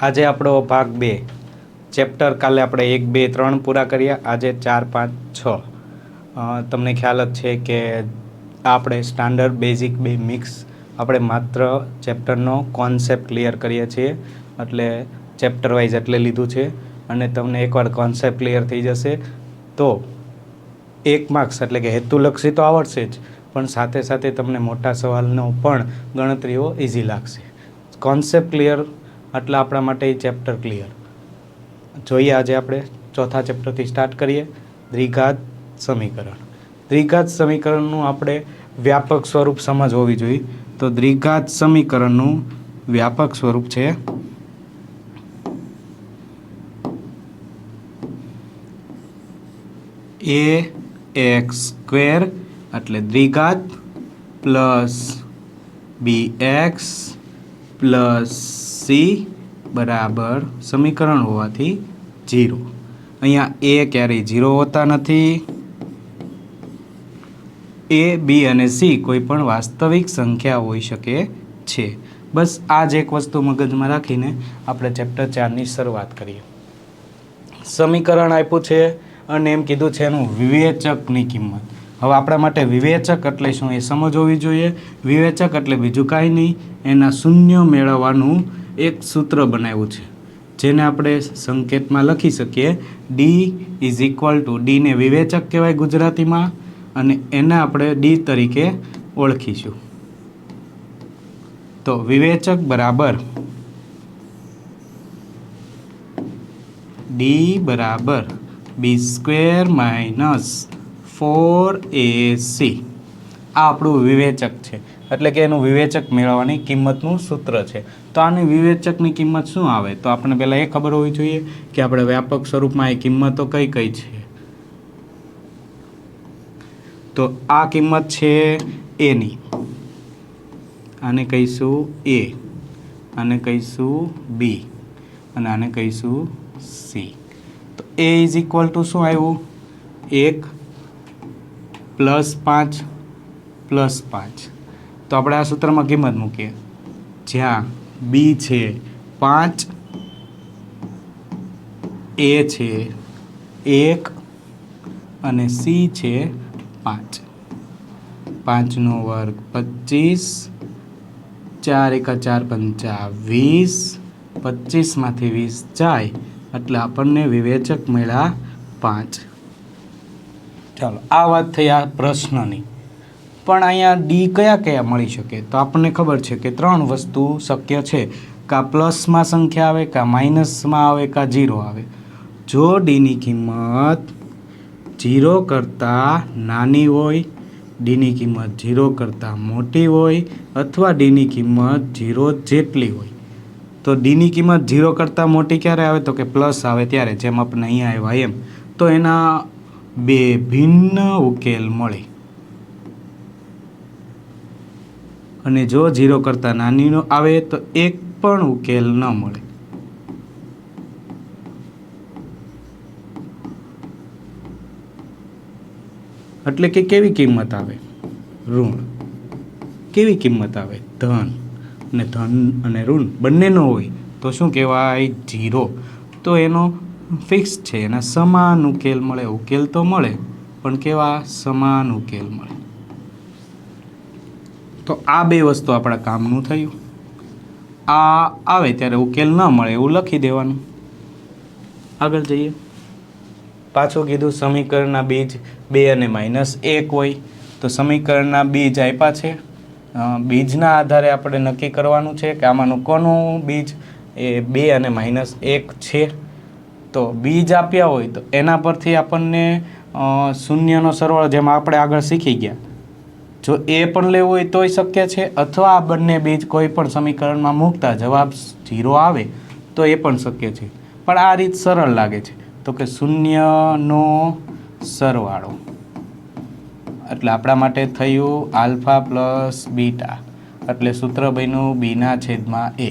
આજે આપણો ભાગ 2 ચેપ્ટર કાલે આપણે 1 2 3 પૂરા કર્યા, આજે 4 5 6. તમને ખ્યાલ જ છે કે આપણે સ્ટાન્ડર્ડ બેઝિક 2 મિક્સ આપણે માત્ર ચેપ્ટરનો કોન્સેપ્ટ ક્લિયર કરીએ છીએ, એટલે ચેપ્ટર વાઇઝ એટલે લીધું છે. અને તમને એકવાર કોન્સેપ્ટ ક્લિયર થઈ જશે તો 1 માર્ક્સ એટલે કે હેતુલક્ષી તો આવડશે જ, પણ સાથે સાથે તમને મોટા સવાલનો પણ ગણતરીઓ ઇઝી લાગશે. કોન્સેપ્ટ ક્લિયર એટલે આપણા માટે એ ચેપ્ટર ક્લિયર. જોઈએ આજે આપણે ચોથા ચેપ્ટરથી સ્ટાર્ટ કરીએ. દ્વિઘાત સમીકરણ. દ્વિઘાત સમીકરણનું આપણે વ્યાપક સ્વરૂપ સમજ હોવી જોઈએ. તો દ્વિઘાત સમીકરણનું વ્યાપક સ્વરૂપ છે ax² એટલે દ્વિઘાત પ્લસ bx પ્લસ c બરાબર સમીકરણ હોવાથી 0. અહીંયા a ક્યારેય 0 હોતા નથી. a, b અને c કોઈ પણ વાસ્તવિક સંખ્યા હોઈ શકે છે. બસ આ જ એક વસ્તુ મગજમાં રાખીને આપણે ચેપ્ટર 4ની શરૂઆત કરીએ. સમીકરણ આપ્યું છે અને એમ કીધું છે એનું વિવેચકની કિંમત. હવે આપણા માટે વિવેચક એટલે શું એ સમજ હોવી જોઈએ. વિવેચક એટલે બીજું કાંઈ નહીં, એના શૂન્ય મેળવવાનું એક સૂત્ર બનાવ્યું છે, જેને આપણે સંકેતમાં લખી શકીએ d = d ને વિવેચક કહેવાય ગુજરાતીમાં, અને એને આપણે d તરીકે ઓળખીશું. તો વિવેચક બરાબર d બરાબર b² - 4ac. આ આપણું વિવેચક છે, એટલે કે એનું વિવેચક મેળવવાની કિંમતનું સૂત્ર છે. તો આની વિવેચકની કિંમત શું આવે? તો આપણે પહેલાં એ ખબર હોવી જોઈએ કે આપણે વ્યાપક સ્વરૂપમાં એ કિંમતો કઈ કઈ છે. તો આ કિંમત છે એની, આને કહીશું a, આને કહીશું b અને આને કહીશું c. તો a = શું આવ્યું? 1 + 5 + 5. તો આપણે આ સૂત્રમાં કિંમત મૂકીએ, જ્યાં b છે 5, a છે 1 અને c છે 5. 5 નો વર્ગ 25, 4 × 4 = 20, 25 માંથી 20 જાય એટલે આપણને વિવેચક મળ્યા 5. ચાલો, આ વાત થઈ આ પ્રશ્નની. પણ અહીંયા ડી કયા કયા મળી શકે? તો આપણને ખબર છે કે 3 વસ્તુ શક્ય છે, કાં પ્લસમાં સંખ્યા આવે, કાં માઇનસમાં આવે, કાં 0 આવે. જો ડીની કિંમત 0 કરતાં નાની હોય, ડીની કિંમત 0 કરતાં મોટી હોય, અથવા ડીની કિંમત 0 જેટલી હોય, તો ડીની કિંમત 0 કરતાં મોટી ક્યારે આવે? તો કે પ્લસ આવે ત્યારે, જેમ આપણે અહીંયા આવ્યા એમ. તો એના 2 ભિન્ન ઉકેલ મળે. અને જો 0 કરતાં નાનીનો આવે તો એક પણ ઉકેલ ન મળે. એટલે કે કેવી કિંમત આવે? ઋણ. કેવી કિંમત આવે? ધન. અને ધન અને ઋણ બંનેનો હોય તો શું કહેવાય? 0. તો એનો ફિક્સ છે, એના સમાન ઉકેલ મળે. ઉકેલ તો મળે, પણ કેવા? સમાન ઉકેલ મળે. તો આ 2 વસ્તુ આપણા કામનું થયું. આ આવે ત્યારે ઉકેલ ન મળે એવું લખી દેવાનું. આગળ જઈએ. પાછું કીધું સમીકરણના બીજ 2 અને -1 હોય. તો સમીકરણના બીજ આપ્યા છે, બીજના આધારે આપણે નક્કી કરવાનું છે કે આમાંનું કોનું બીજ એ 2 અને -1 છે. તો બીજ આપ્યા હોય તો એના પરથી આપણને શૂન્યનો સરવાળો, જેમ આપણે આગળ શીખી ગયા, જો એ પણ લેવું હોય તોય શક્ય છે, અથવા આ બંને બીજ કોઈ પણ સમીકરણમાં મૂકતા જવાબ 0 આવે તો એ પણ શક્ય છે. પણ આ રીત સરળ લાગે છે. તો કે શૂન્યનો સરવાળો એટલે આપણા માટે થયું આલ્ફા પ્લસ બીટા, એટલે સૂત્ર બન્યું b/a.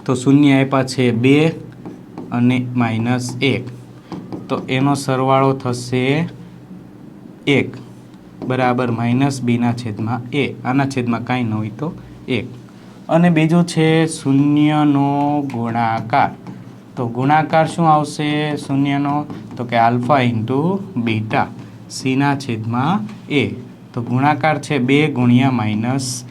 તો શૂન્ય આપ્યા છે 2 અને -1, તો એનો સરવાળો થશે 1 બરાબર -b/a. આના છેદમાં કાંઈ ન હોય તો 1. અને બીજું છે શૂન્યનો ગુણાકાર. તો ગુણાકાર શું આવશે શૂન્યનો? તો કે આલ્ફા ઇન્ટુ બીટા સીના છેદમાં એ. તો ગુણાકાર છે 2 ગુણ્યા -1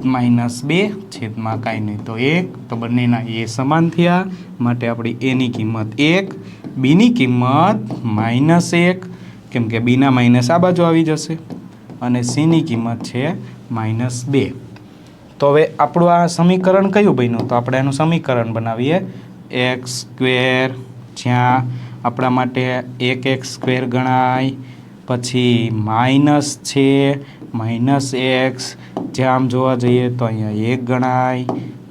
-2 છેદમાં કાંઈ નહીં તો 1. તો બંનેના એ સમાન થયા માટે આપણી એની કિંમત 1, બીની કિંમત -1 કેમ કે બીના માઇનસ આ બાજુ આવી જશે અને સીની કિંમત છે -2. તો હવે આપણું આ સમીકરણ કયું બન્યું? તો આપણે એનું સમીકરણ બનાવીએ x², જ્યાં આપણા માટે 1x² ગણાય, પછી માઇનસ છે -x, જ્યાં આમ જોવા જઈએ તો અહીંયા 1 ગણાય,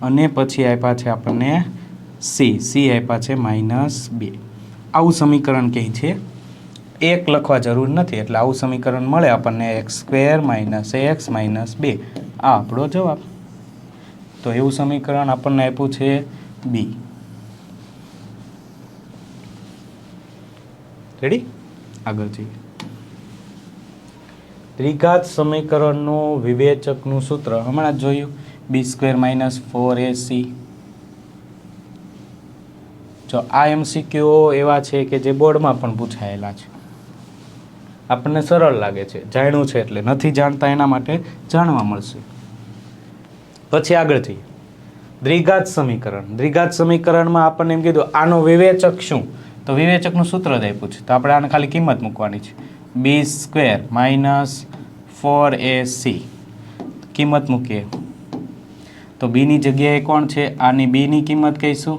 અને પછી આપ્યા છે આપણને c આપ્યા છે -2. આવું સમીકરણ કહે છે. 1 લખવા જરૂર નથી એટલે આવું સમીકરણ મળે આપણને x² -x -2. આ આપણો જવાબ. તો એવું સમીકરણ આપણને આપ્યું છે બી. રેડી? આગળ જઈએ. દ્વિઘાત સમીકરણનું વિવેચકનું સૂત્ર હમણાં જ જોયું, b² - 4ac. જો આ MCQ એવા છે કે જે બોર્ડમાં પણ પૂછાયેલા છે, આપણને સરળ લાગે છે, જાણ્યું છે એટલે, નથી જાણતા એના માટે જાણવા મળશે. પછી આગળ જઈએ. દ્વિઘાત સમીકરણ. દ્વિઘાત સમીકરણમાં આપણને એમ કીધું આનો વિવેચક શું? તો વિવેચકનું સૂત્ર જ આપ્યું છે, તો આપણે આને ખાલી કિંમત મૂકવાની છે. b² - 4ac કિંમત મૂકીએ તો બીની જગ્યાએ કોણ છે? આની બીની કિંમત કહીશું,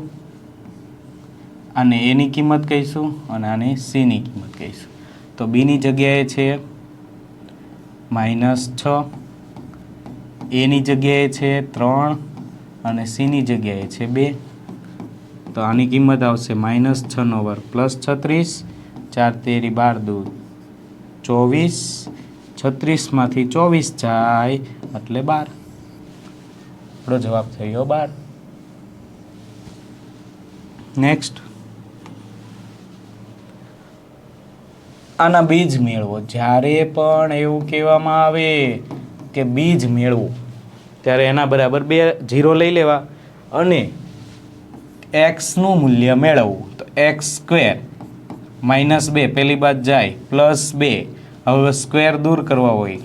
આને એની કિંમત કહીશું, અને આની સીની કિંમત કહીશું. તો બીની જગ્યાએ છે -6, એની જગ્યાએ છે 3 અને સીની જગ્યાએ છે 2. તો આની કિંમત આવશે -6 નો વર્ગ +36, 4 તેરી 12 દુ 24, 36માંથી 24 જાય એટલે 12. આપણો જવાબ થઈ ગયો 12. નેક્સ્ટ, આના બીજ મેળવો. જ્યારે પણ એવું કહેવામાં આવે કે બીજ મેળવો ત્યારે એના બરાબર 2 0 લઈ લેવા અને x નું મૂલ્ય મેળવવું. તો x² -2 પહેલી બાદ જાય +2. હવે સ્ક્વેર દૂર કરવા હોય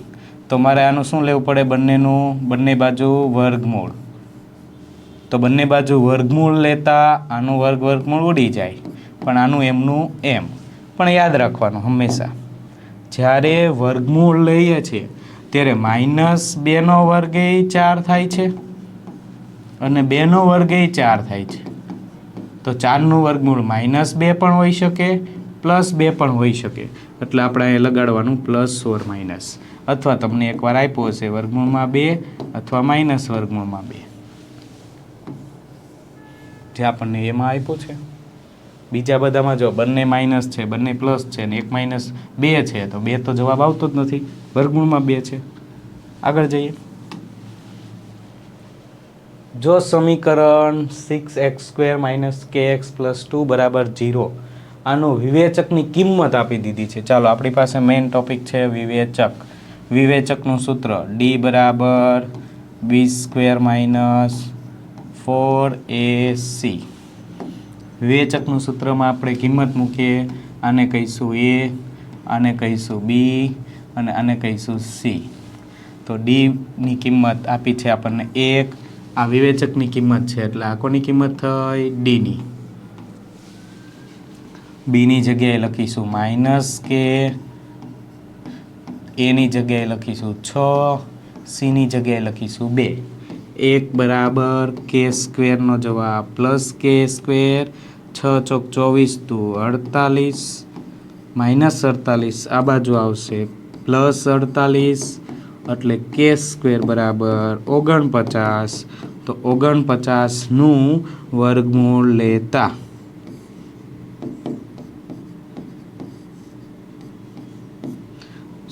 તો મારે આનું શું લેવું પડે? બંને બાજુ વર્ગમૂળ. તો બંને બાજુ વર્ગમૂળ લેતા આનું વર્ગમૂળ ઉડી જાય, પણ આનું એમનું એમ. પણ યાદ રાખવાનું હંમેશા જ્યારે વર્ગમૂળ લઈએ છીએ ત્યારે -2 નો વર્ગ એ 4 થાય છે અને 2 નો વર્ગ એ 4 થાય છે. તો 4 નું વર્ગમૂળ -2 પણ હોઈ શકે, +2 પણ હોઈ શકે. એટલે આપણે અહીં લગાડવાનું +or- અથવા તમને એકવાર આપ્યો હશે વર્ગમૂળમાં 2 અથવા વર્ગમૂળમાં 2, જે આપણને એમાં આપ્યું છે. બીજા બધામાં જો બંને માઇનસ છે, બંને પ્લસ છે ને એક -2 છે તો 2 તો જવાબ આવતો જ નથી, વર્ગમૂળમાં 2 છે. આગળ જઈએ. જો સમીકરણ 6x² - kx + 2 = 0 આનું વિવેચકની કિંમત આપી દીધી છે. ચાલો આપણી પાસે મેઇન ટોપિક છે વિવેચક. વિવેચકનું સૂત્ર d = b² - 4ac. વિવેચકનું સૂત્રમાં આપણે કિંમત મૂકીએ. આને કહીશું a, આને કહીશું b અને આને કહીશું c. તો d ની કિંમત આપી છે આપણને 1. આ વિવેચકની કિંમત છે એટલે આ કોની કિંમત થઈ? d ની. b ની જગ્યાએ લખીશું -k, a ની જગ્યાએ લખીશું 6, c ની જગ્યાએ લખીશું 2. 1 = k² નો જવાબ +k², 6 ચોક 24 દુ 48, -48 આ બાજુ આવશે +48 એટલે k² = 49. તો 49 નું વર્ગમૂળ લેતા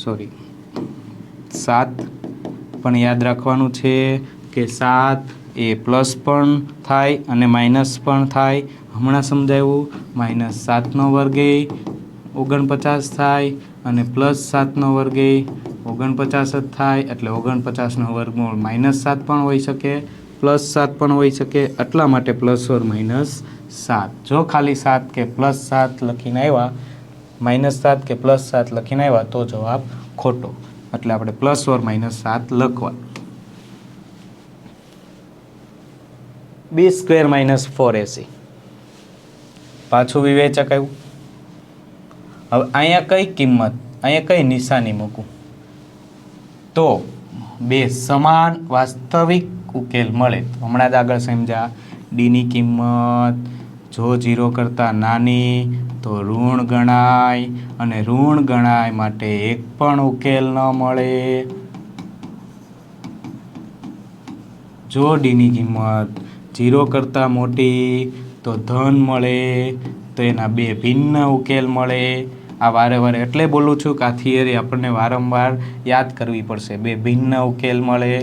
સોરી 7 પણ યાદ રાખવાનું છે કે 7 એ પ્લસ પણ થાય અને માઇનસ પણ થાય. હમણાં સમજાવ્યું -7 નો વર્ગ એ 49 થાય અને +7 નો વર્ગ એ 49 જ થાય, એટલે 49નો વર્ગમૂળ -7 પણ હોઈ શકે, +7 પણ હોઈ શકે, એટલા માટે +or-7. જો ખાલી 7 કે +7 લખીને આવ્યા, -7 કે +7 લખીને આવ્યા તો જવાબ ખોટો, એટલે આપણે +or-7 લખવા. b² - 4ac પાછું વિવેચક આવ્યું. હવે અહીંયા કઈ કિંમત, અહીંયા કઈ નિશાની મૂકું તો બે સમાન વાસ્તવિક ઉકેલ મળે. હમણાં જ આગળ સમજ્યા, ડીની કિંમત જો 0 કરતાં નાની તો ઋણ ગણાય, અને ઋણ ગણાય માટે એક પણ ઉકેલ ન મળે. જો ડીની કિંમત 0 કરતાં મોટી તો ધન મળે, તો એના બે ભિન્ન ઉકેલ મળે. આ વારે વારે એટલે બોલું છું કે આ થિયરી આપણને વારંવાર યાદ કરવી પડશે. બે ભિન્ન ઉકેલ મળે,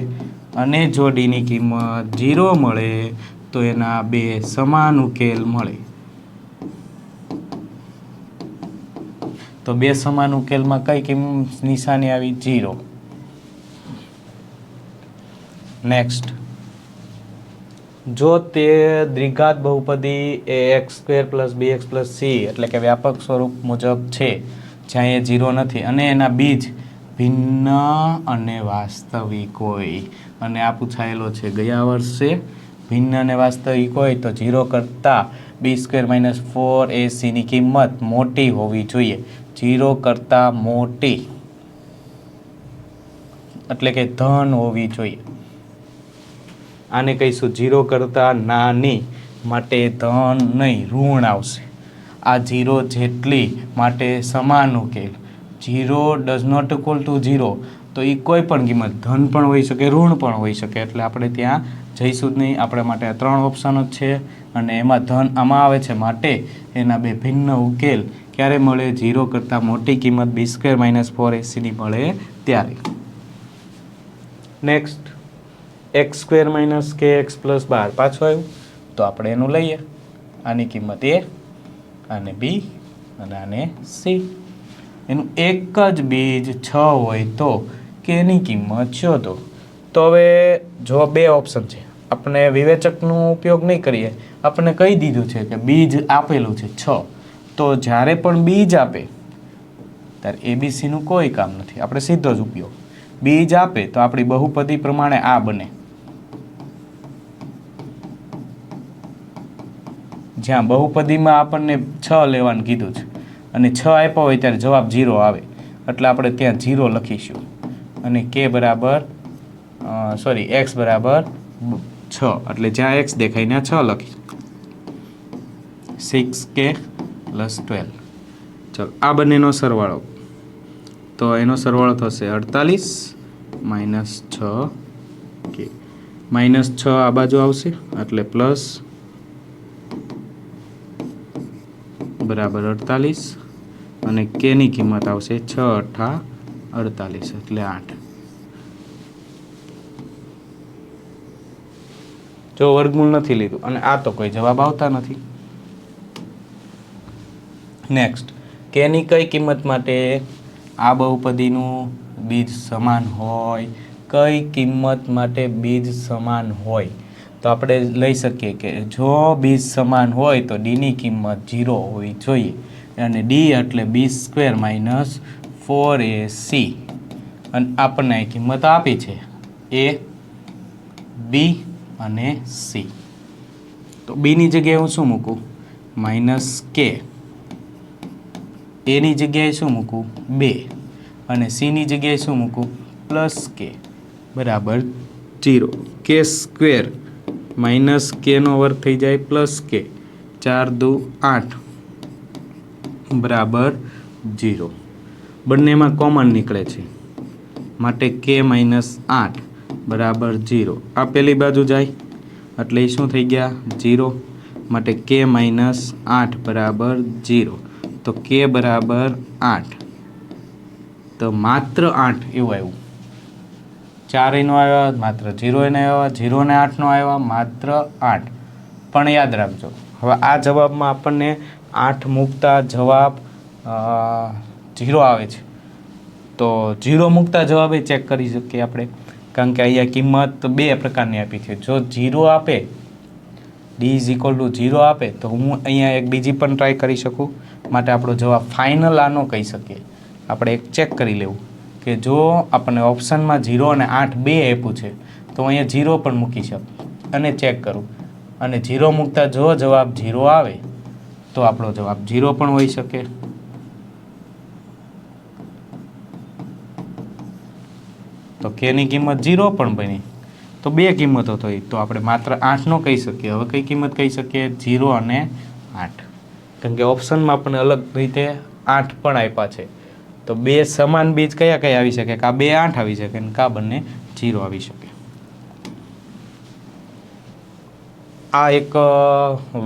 અને જો ડીની કિંમત 0 મળે તો એના બે સમાન ઉકેલ મળે. તો બે સમાન ઉકેલમાં કઈ નિશાની આવી? 0. નેક્સ્ટ, જો તે દ્વિઘાત બહુપદી એ x² + bx + c એટલે કે વ્યાપક સ્વરૂપ મુજબ છે, જ્યાં એ 0 નથી અને એના બીજ ભિન્ન અને વાસ્તવિક હોય, અને આ પૂછાયેલો છે ગયા વર્ષે. ભિન્ન અને વાસ્તવિક હોય તો 0 કરતાં b² - 4ac ની કિંમત મોટી હોવી જોઈએ. 0 કરતાં મોટી એટલે કે ધન હોવી જોઈએ. આને કહીશું 0 કરતાં નાની માટે ધન નહીં, ઋણ આવશે. આ 0 જેટલી માટે સમાન ઉકેલ. 0 does not equal to 0 તો એ કોઈ પણ કિંમત ધન પણ હોઈ શકે, ઋણ પણ હોઈ શકે, એટલે આપણે ત્યાં જઈશું જ નહીં. આપણા માટે આ 3 ઓપ્શન જ છે, અને એમાં ધન આમાં આવે છે, માટે એના બે ભિન્ન ઉકેલ ક્યારે મળે? 0 કરતાં મોટી કિંમત b² - 4ac ની મળે ત્યારે. નેક્સ્ટ, x² - kx + 12 પાછું આવ્યું, તો આપણે એનું લઈએ. આની કિંમત a, આને b અને આને c. એનું એક જ બીજ 6 હોય તો k ની કિંમત શોધો. તો હવે જો બે ઓપ્શન છે, આપણે વિવેચકનો ઉપયોગ નહીં કરીએ, આપણને કહી દીધું છે કે બીજ આપેલું છે 6, તો જ્યારે પણ બીજ આપે ત્યારે ABC નું કોઈ કામ નથી, આપણે સીધો જ ઉપયોગ. બીજ આપે તો આપણી બહુપદી પ્રમાણે આ બને, જ્યાં બહુપદીમાં આપણને 6 લેવાનું કીધું છે અને 6 આપ્યા હોય ત્યારે જવાબ 0 આવે, એટલે આપણે ત્યાં 0 લખીશું, અને x બરાબર 6, એટલે જ્યાં x દેખાય ત્યાં 6 લખીશું. 6k + 12. ચલો આ બંનેનો સરવાળો, તો એનો સરવાળો થશે 48 - 6k. -6 આ બાજુ આવશે એટલે પ્લસ બરાબર 48, અને k ની કિંમત આવશે 6 × 8 = 48 એટલે 8. જો વર્ગમૂળ નથી લીધું, અને આ તો કોઈ જવાબ આવતા નથી. નેક્સ્ટ, k ની કઈ કિંમત માટે આ બહુપદીનું બીજ સમાન હોય? કઈ કિંમત માટે બીજ સમાન હોય? તો આપણે લઈ શકીએ કે જો બીજ સમાન હોય તો d ની કિંમત 0 હોવી જોઈએ, અને d એટલે b² - 4ac, અને આપણને આ કિંમત આપી છે a, b અને c. તો b ની જગ્યાએ હું શું મૂકું? -k. a ની જગ્યાએ શું મૂકું? 2, અને c ની જગ્યાએ શું મૂકું? +k બરાબર 0. k² - k નો વર્ગ થઈ જાય +k, 4 × 2 = 8 બરાબર 0. બંનેમાં કોમન નીકળે છે, માટે k - 8 બરાબર 0. આ પેલી બાજુ જાય એટલે એ શું થઈ ગયા? 0, માટે k - 8 બરાબર 0. તો k બરાબર 8, તો માત્ર 8 એવું આવ્યું. 4 નો આવ્યા, માત્ર 0 નો આવ્યા, 0 ને 8 નો આવ્યા, માત્ર 8. પણ યાદ રાખજો, હવે આ જવાબમાં આપણને 8 મૂકતા જવાબ 0 આવે છે. તો 0 મૂકતા જવાબે ચેક કરી શકીએ આપણે, કારણ કે અહીંયા કિંમત બે પ્રકારની આપી છે. જો 0 આપે, d ઇઝ ઇક્વલ ટુ 0 આપે, તો હું અહીંયા એક બીજી પણ ટ્રાય કરી શકું. માટે આપણો જવાબ ફાઇનલ આનો કહી શકીએ. આપણે એક ચેક કરી લેવું કે જો આપણને ઓપ્શનમાં 0 અને 8 બે આપ્યું છે, તો અહીંયા 0 પણ મૂકી શકું અને ચેક કરું, અને 0 મૂકતા જો જવાબ 0 આવે તો આપણો જવાબ 0 પણ હોઈ શકે. તો કેની કિંમત 0 પણ બની, તો બે કિંમતો થઈ. તો આપણે માત્ર 8નો કહી શકીએ. હવે કઈ કિંમત કહી શકીએ? 0 અને 8, કારણ કે ઓપ્શનમાં આપણને અલગ રીતે 8 પણ આપ્યા છે. તો બે સમાન બીજ કયા કયા આવી શકે? કા બે 8 આવી શકે ને કા બંને 0 આવી શકે. આ એક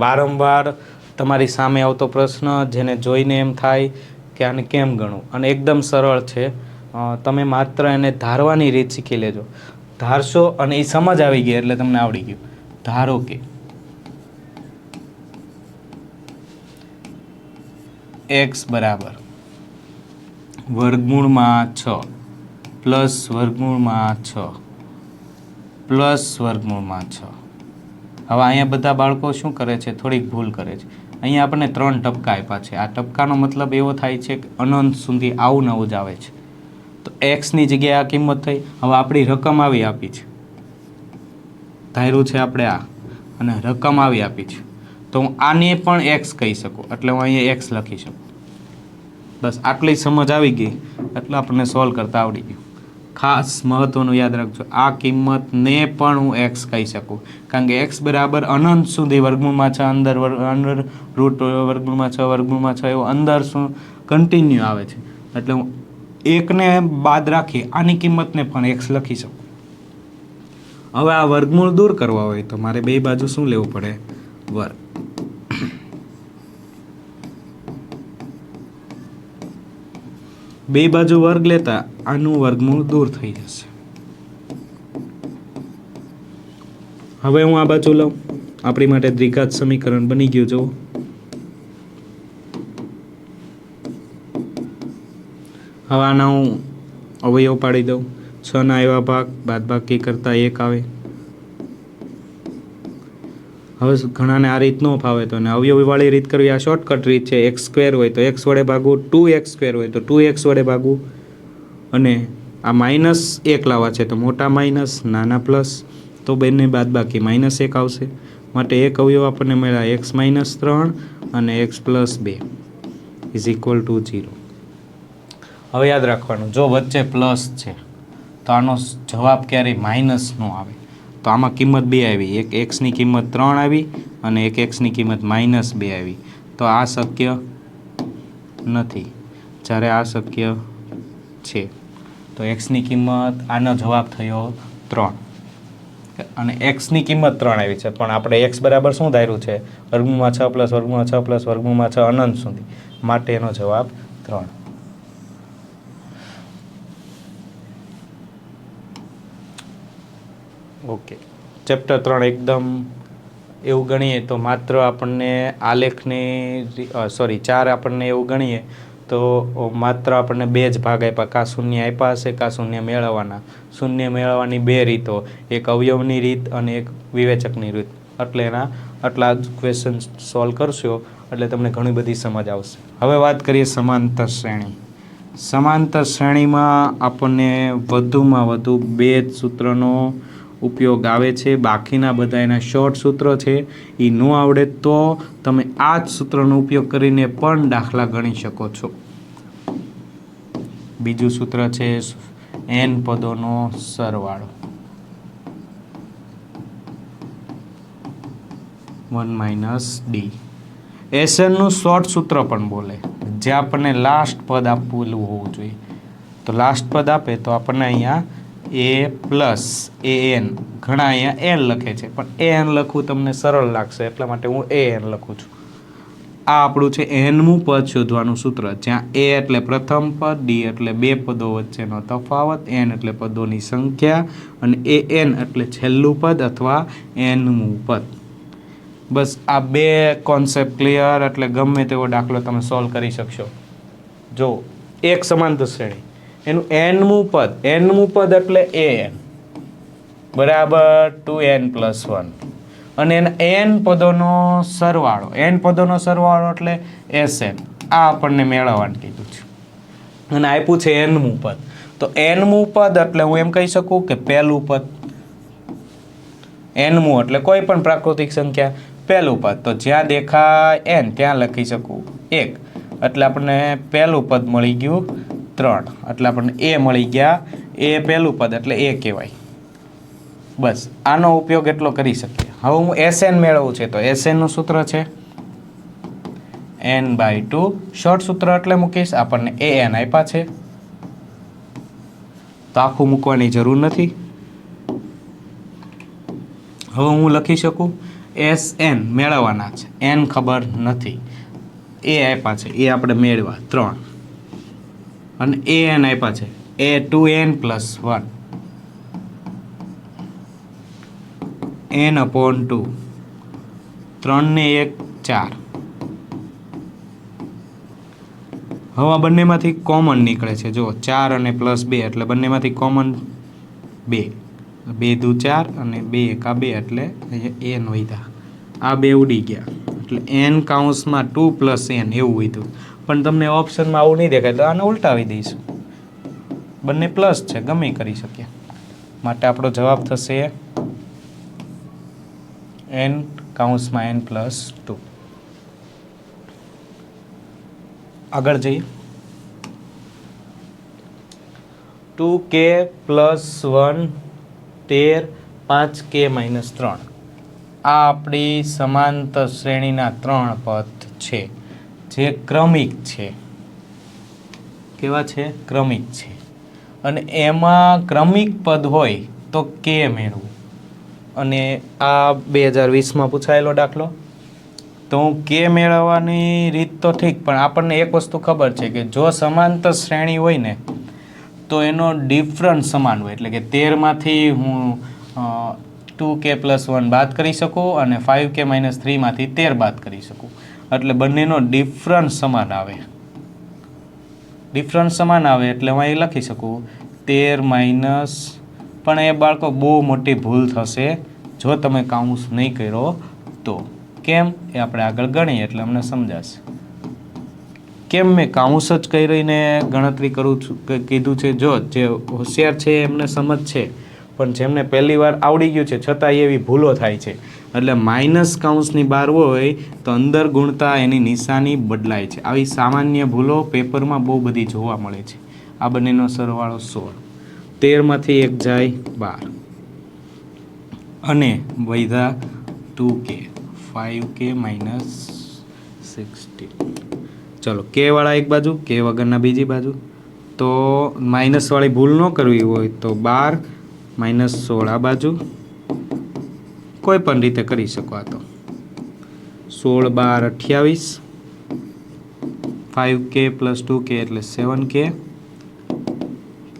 વારંવાર તમારી સામે આવતો પ્રશ્ન, જેને જોઈને એમ થાય કે આને કેમ ગણવું, અને એકદમ સરળ છે. તમે માત્ર એને ધારવાની રીત શીખી લેજો. ધારશો અને એ સમજ આવી ગઈ એટલે તમને આવડી ગયું. ધારો કે x બરાબર વર્ગમૂળમાં 6 પ્લસ વર્ગમૂળમાં 6 પ્લસ વર્ગમૂળમાં 6. હવે અહીંયા બધા બાળકો શું કરે છે? થોડીક ભૂલ કરે છે. અહીંયા આપણને 3 ટપકા આપ્યા છે. આ ટપકાનો મતલબ એવો થાય છે કે અનંત સુધી આવું નવું જ આવે છે. તો એક્સની જગ્યાએ આ કિંમત થઈ. હવે આપણી રકમ આવી આપી છે, ધાર્યું છે આપણે આ, અને રકમ આવી આપી છે, તો હું આને પણ એક્સ કહી શકું, એટલે હું અહીંયા એક્સ લખી શકું. બસ આટલી સમજ આવી ગઈ એટલે આપણને સોલ્વ કરતા આવડી ગયું. ખાસ મહત્વનું યાદ રાખજો, આ કિંમતને પણ હું એક્સ કહી શકું, કારણ કે એક્સ બરાબર અનંત સુધી વર્ગમૂળમાં 6 અંડર રૂટ વર્ગમૂળમાં 6 વર્ગમૂળમાં 6 એવું અંદર શું કન્ટિન્યુ આવે છે. એટલે હું એકને બાદ રાખી આની કિંમતને પણ એક્સ લખી શકું. હવે આ વર્ગમૂળ દૂર કરવા હોય તો મારે બે બાજુ શું લેવું પડે? વર્ગ. બે બાજુ વર્ગ લેતા આનું વર્ગમૂળ દૂર થઈ જશે. હવે હું આ બાજુ લઉં. આપણી માટે દ્વિઘાત સમીકરણ બની ગયું. જુઓ, હવે આના હું અવયવ પાડી દઉં. 6 ના એવા ભાગ બાદબાકી કરતા 1 આવે. હવે ઘણાને આ રીત ન ફાવે તો અવયવવાળી રીત કરવી. આ શોર્ટકટ રીત છે. x² હોય તો x વડે ભાગવું, 2x² હોય તો 2x વડે ભાગવું, અને આ -1 લાવવા છે તો મોટા માઇનસ નાના પ્લસ, તો બંને બાદબાકી -1 આવશે. માટે એક અવયવ આપણને મળ્યા x - 3 અને x + 2 ઇઝ ઇક્વલ ટુ 0. હવે યાદ રાખવાનું, જો વચ્ચે પ્લસ છે તો આનો જવાબ ક્યારેય માઇનસ ન આવે. તો આમાં કિંમત બે આવી, એક એક્સની કિંમત 3 આવી અને એક એક્સની કિંમત -2 આવી. તો આ શક્ય નથી, જ્યારે આ શક્ય છે. તો એક્સની કિંમત, આનો જવાબ થયો 3 અને એક્સની કિંમત 3 આવી છે, પણ આપણે એક્સ બરાબર શું ધાર્યું છે? વર્ગમૂળમાં 6 પ્લસ વર્ગમૂળમાં 6 પ્લસ વર્ગમૂળમાં 6 અનંત સુધી. માટે એનો જવાબ 3. ઓકે, ચેપ્ટર 3 એકદમ એવું ગણીએ તો માત્ર આપણને આલેખની 4 આપણને એવું ગણીએ તો માત્ર આપણને 2 જ ભાગ આપ્યા. કાં શૂન્ય આપ્યા હશે, કાં શૂન્ય મેળવવાના. શૂન્ય મેળવવાની 2 રીતો, એક અવયવની રીત અને એક વિવેચકની રીત. એટલે એના આટલા જ ક્વેશ્ચન સોલ્વ કરશો એટલે તમને ઘણી બધી સમજ આવશે. હવે વાત કરીએ સમાંતર શ્રેણી. સમાંતર શ્રેણીમાં આપણને વધુમાં વધુ 2 જ સૂત્રનો ઉપયોગ આવે છે. બાકીના બધા એના શોર્ટ સૂત્રો છે. એ ન આવડે તો તમે આ જ સૂત્રનો ઉપયોગ કરીને પણ દાખલા ગણી શકો છો. બીજું સૂત્ર છે n પદોનો સરવાળો, 1 - d. એસનનું શોર્ટ સૂત્ર પણ બોલે, જે આપણને લાસ્ટ પદ આપવું હોવું જોઈએ. તો લાસ્ટ પદ આપે તો આપણને અહીંયા a+an, ઘણા અહીંયા n લખે છે, પણ an લખવું તમને સરળ લાગશે એટલા માટે હું an લખું છું. આ આપણું છે nમું પદ શોધવાનું સૂત્ર, જ્યાં a એટલે પ્રથમ પદ, d એટલે 2 પદો વચ્ચેનો તફાવત, n એટલે પદોની સંખ્યા અને an એટલે છેલ્લું પદ અથવા nમું પદ. બસ આ 2 કોન્સેપ્ટ ક્લિયર એટલે ગમે તેવો દાખલો તમે સોલ્વ કરી શકશો. જો એક સમાંતર શ્રેણી, એનું nમું પદ એટલે an બરાબર 2n+1 અને એના n પદોનો સરવાળો એટલે Sn. આ આપણને મેળવવાનું કીધું છે અને આપ્યું છે nમું પદ. તો nમું પદ એટલે હું એમ કહી શકું કે પહેલું પદ. nમું એટલે કોઈ પણ પ્રાકૃતિક સંખ્યા પહેલું પદ. તો જ્યાં દેખાય n ત્યાં લખી શકું 1 એટલે આપણને પહેલું પદ મળી ગયું 3 એટલે આપણને a મળી ગયા. એ પહેલું પદ એટલે a કહેવાય. બસ આનો ઉપયોગ એટલો કરી શકીએ. હવે હું Sn મેળવવું છે તો Sn નું સૂત્ર છે n/2. શોર્ટ સૂત્ર એટલે મૂકીશ. આપણને an આપ્યા છે તો આખું મૂકવાની જરૂર નથી. હવે હું લખી શકું Sn મેળવવાના છે, n ખબર નથી. એ આપ્યા છે એ આપણે મેળવ્યા 3 અને an આપ્યા છે એ 2n+1 n/2 3 ને 1 4. હવે આ બંનેમાંથી કોમન નીકળે છે. જો 4 અને +2 એટલે બંનેમાંથી કોમન 2. 2 દુ 4 અને 2 એકા 2 એટલે અહીંયા n વધ્યા. આ બે ઉડી ગયા એટલે n(2 + n) એવું વધ્યું. પણ તમને ઓપ્શનમાં આવું નહીં દેખાય તો આને ઉલટાવી દઈશું. બંને પ્લસ છે, ગમે કરી શકીએ. માટે આપણો જવાબ થશે n(n+2). આગળ જઈએ. 2k + 1 13 5k - 3 આ આપણી સમાંતર શ્રેણીના 3 પદ છે જે ક્રમિક છે. કેવા છે? ક્રમિક છે. અને એમાં ક્રમિક પદ હોય તો k મેળવું. અને આ 2020માં પૂછાયેલો દાખલો. તો હું k મેળવવાની રીત તો ઠીક, પણ આપણને એક વસ્તુ ખબર છે કે જો સમાંતર શ્રેણી હોય ને તો એનો ડિફરન્સ સમાન હોય. એટલે કે 13માંથી હું 2k + 1 બાદ કરી શકું અને 5k - 3માંથી 13 બાદ કરી શકું. એટલે બંનેનો ડિફરન્સ સમાન આવે. એટલે હું અહીં લખી શકું 13 - પણ એ બાળકો બહુ મોટી ભૂલ થશે જો તમે કાઉન્સ નહીં કર્યો તો. કેમ એ આપણે આગળ ગણીએ એટલે અમને સમજાશે. કેમ મેં કાઉન્સ જ કરીને ગણતરી કરું છું કીધું છે. જો જે હોશિયાર છે એમને સમજ છે, પણ જેમને પહેલી વાર આવડી ગયું છે છતાં એવી ભૂલો થાય છે. એટલે માઇનસ કાઉન્સની બહાર હોય તો અંદર ગુણતા એની નિશાની બદલાય છે. આવી સામાન્ય ભૂલો પેપરમાં બહુ બધી જોવા મળે છે. આ બંનેનો સરવાળો 16. 13માંથી 1 જાય 12 અને વધ્યા 2k 5k - 16. ચલો k વાળા એક બાજુ, k વગરના બીજી બાજુ. તો માઇનસ વાળી ભૂલ ન કરવી હોય તો 12 - 16 આ બાજુ કોઈ પણ રીતે કરી શકો. આ તો 16 12 28 5k + 2k એટલે 7k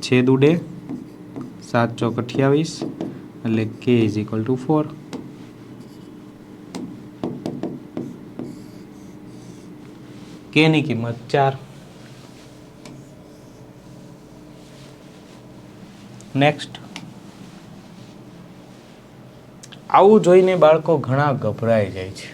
છેદ ઉડે 7 ચોક 28 એટલે k = 4. k ની કિંમત 4. નેક્સ્ટ. આવું જોઈને બાળકો ઘણા ગભરાઈ જાય છે.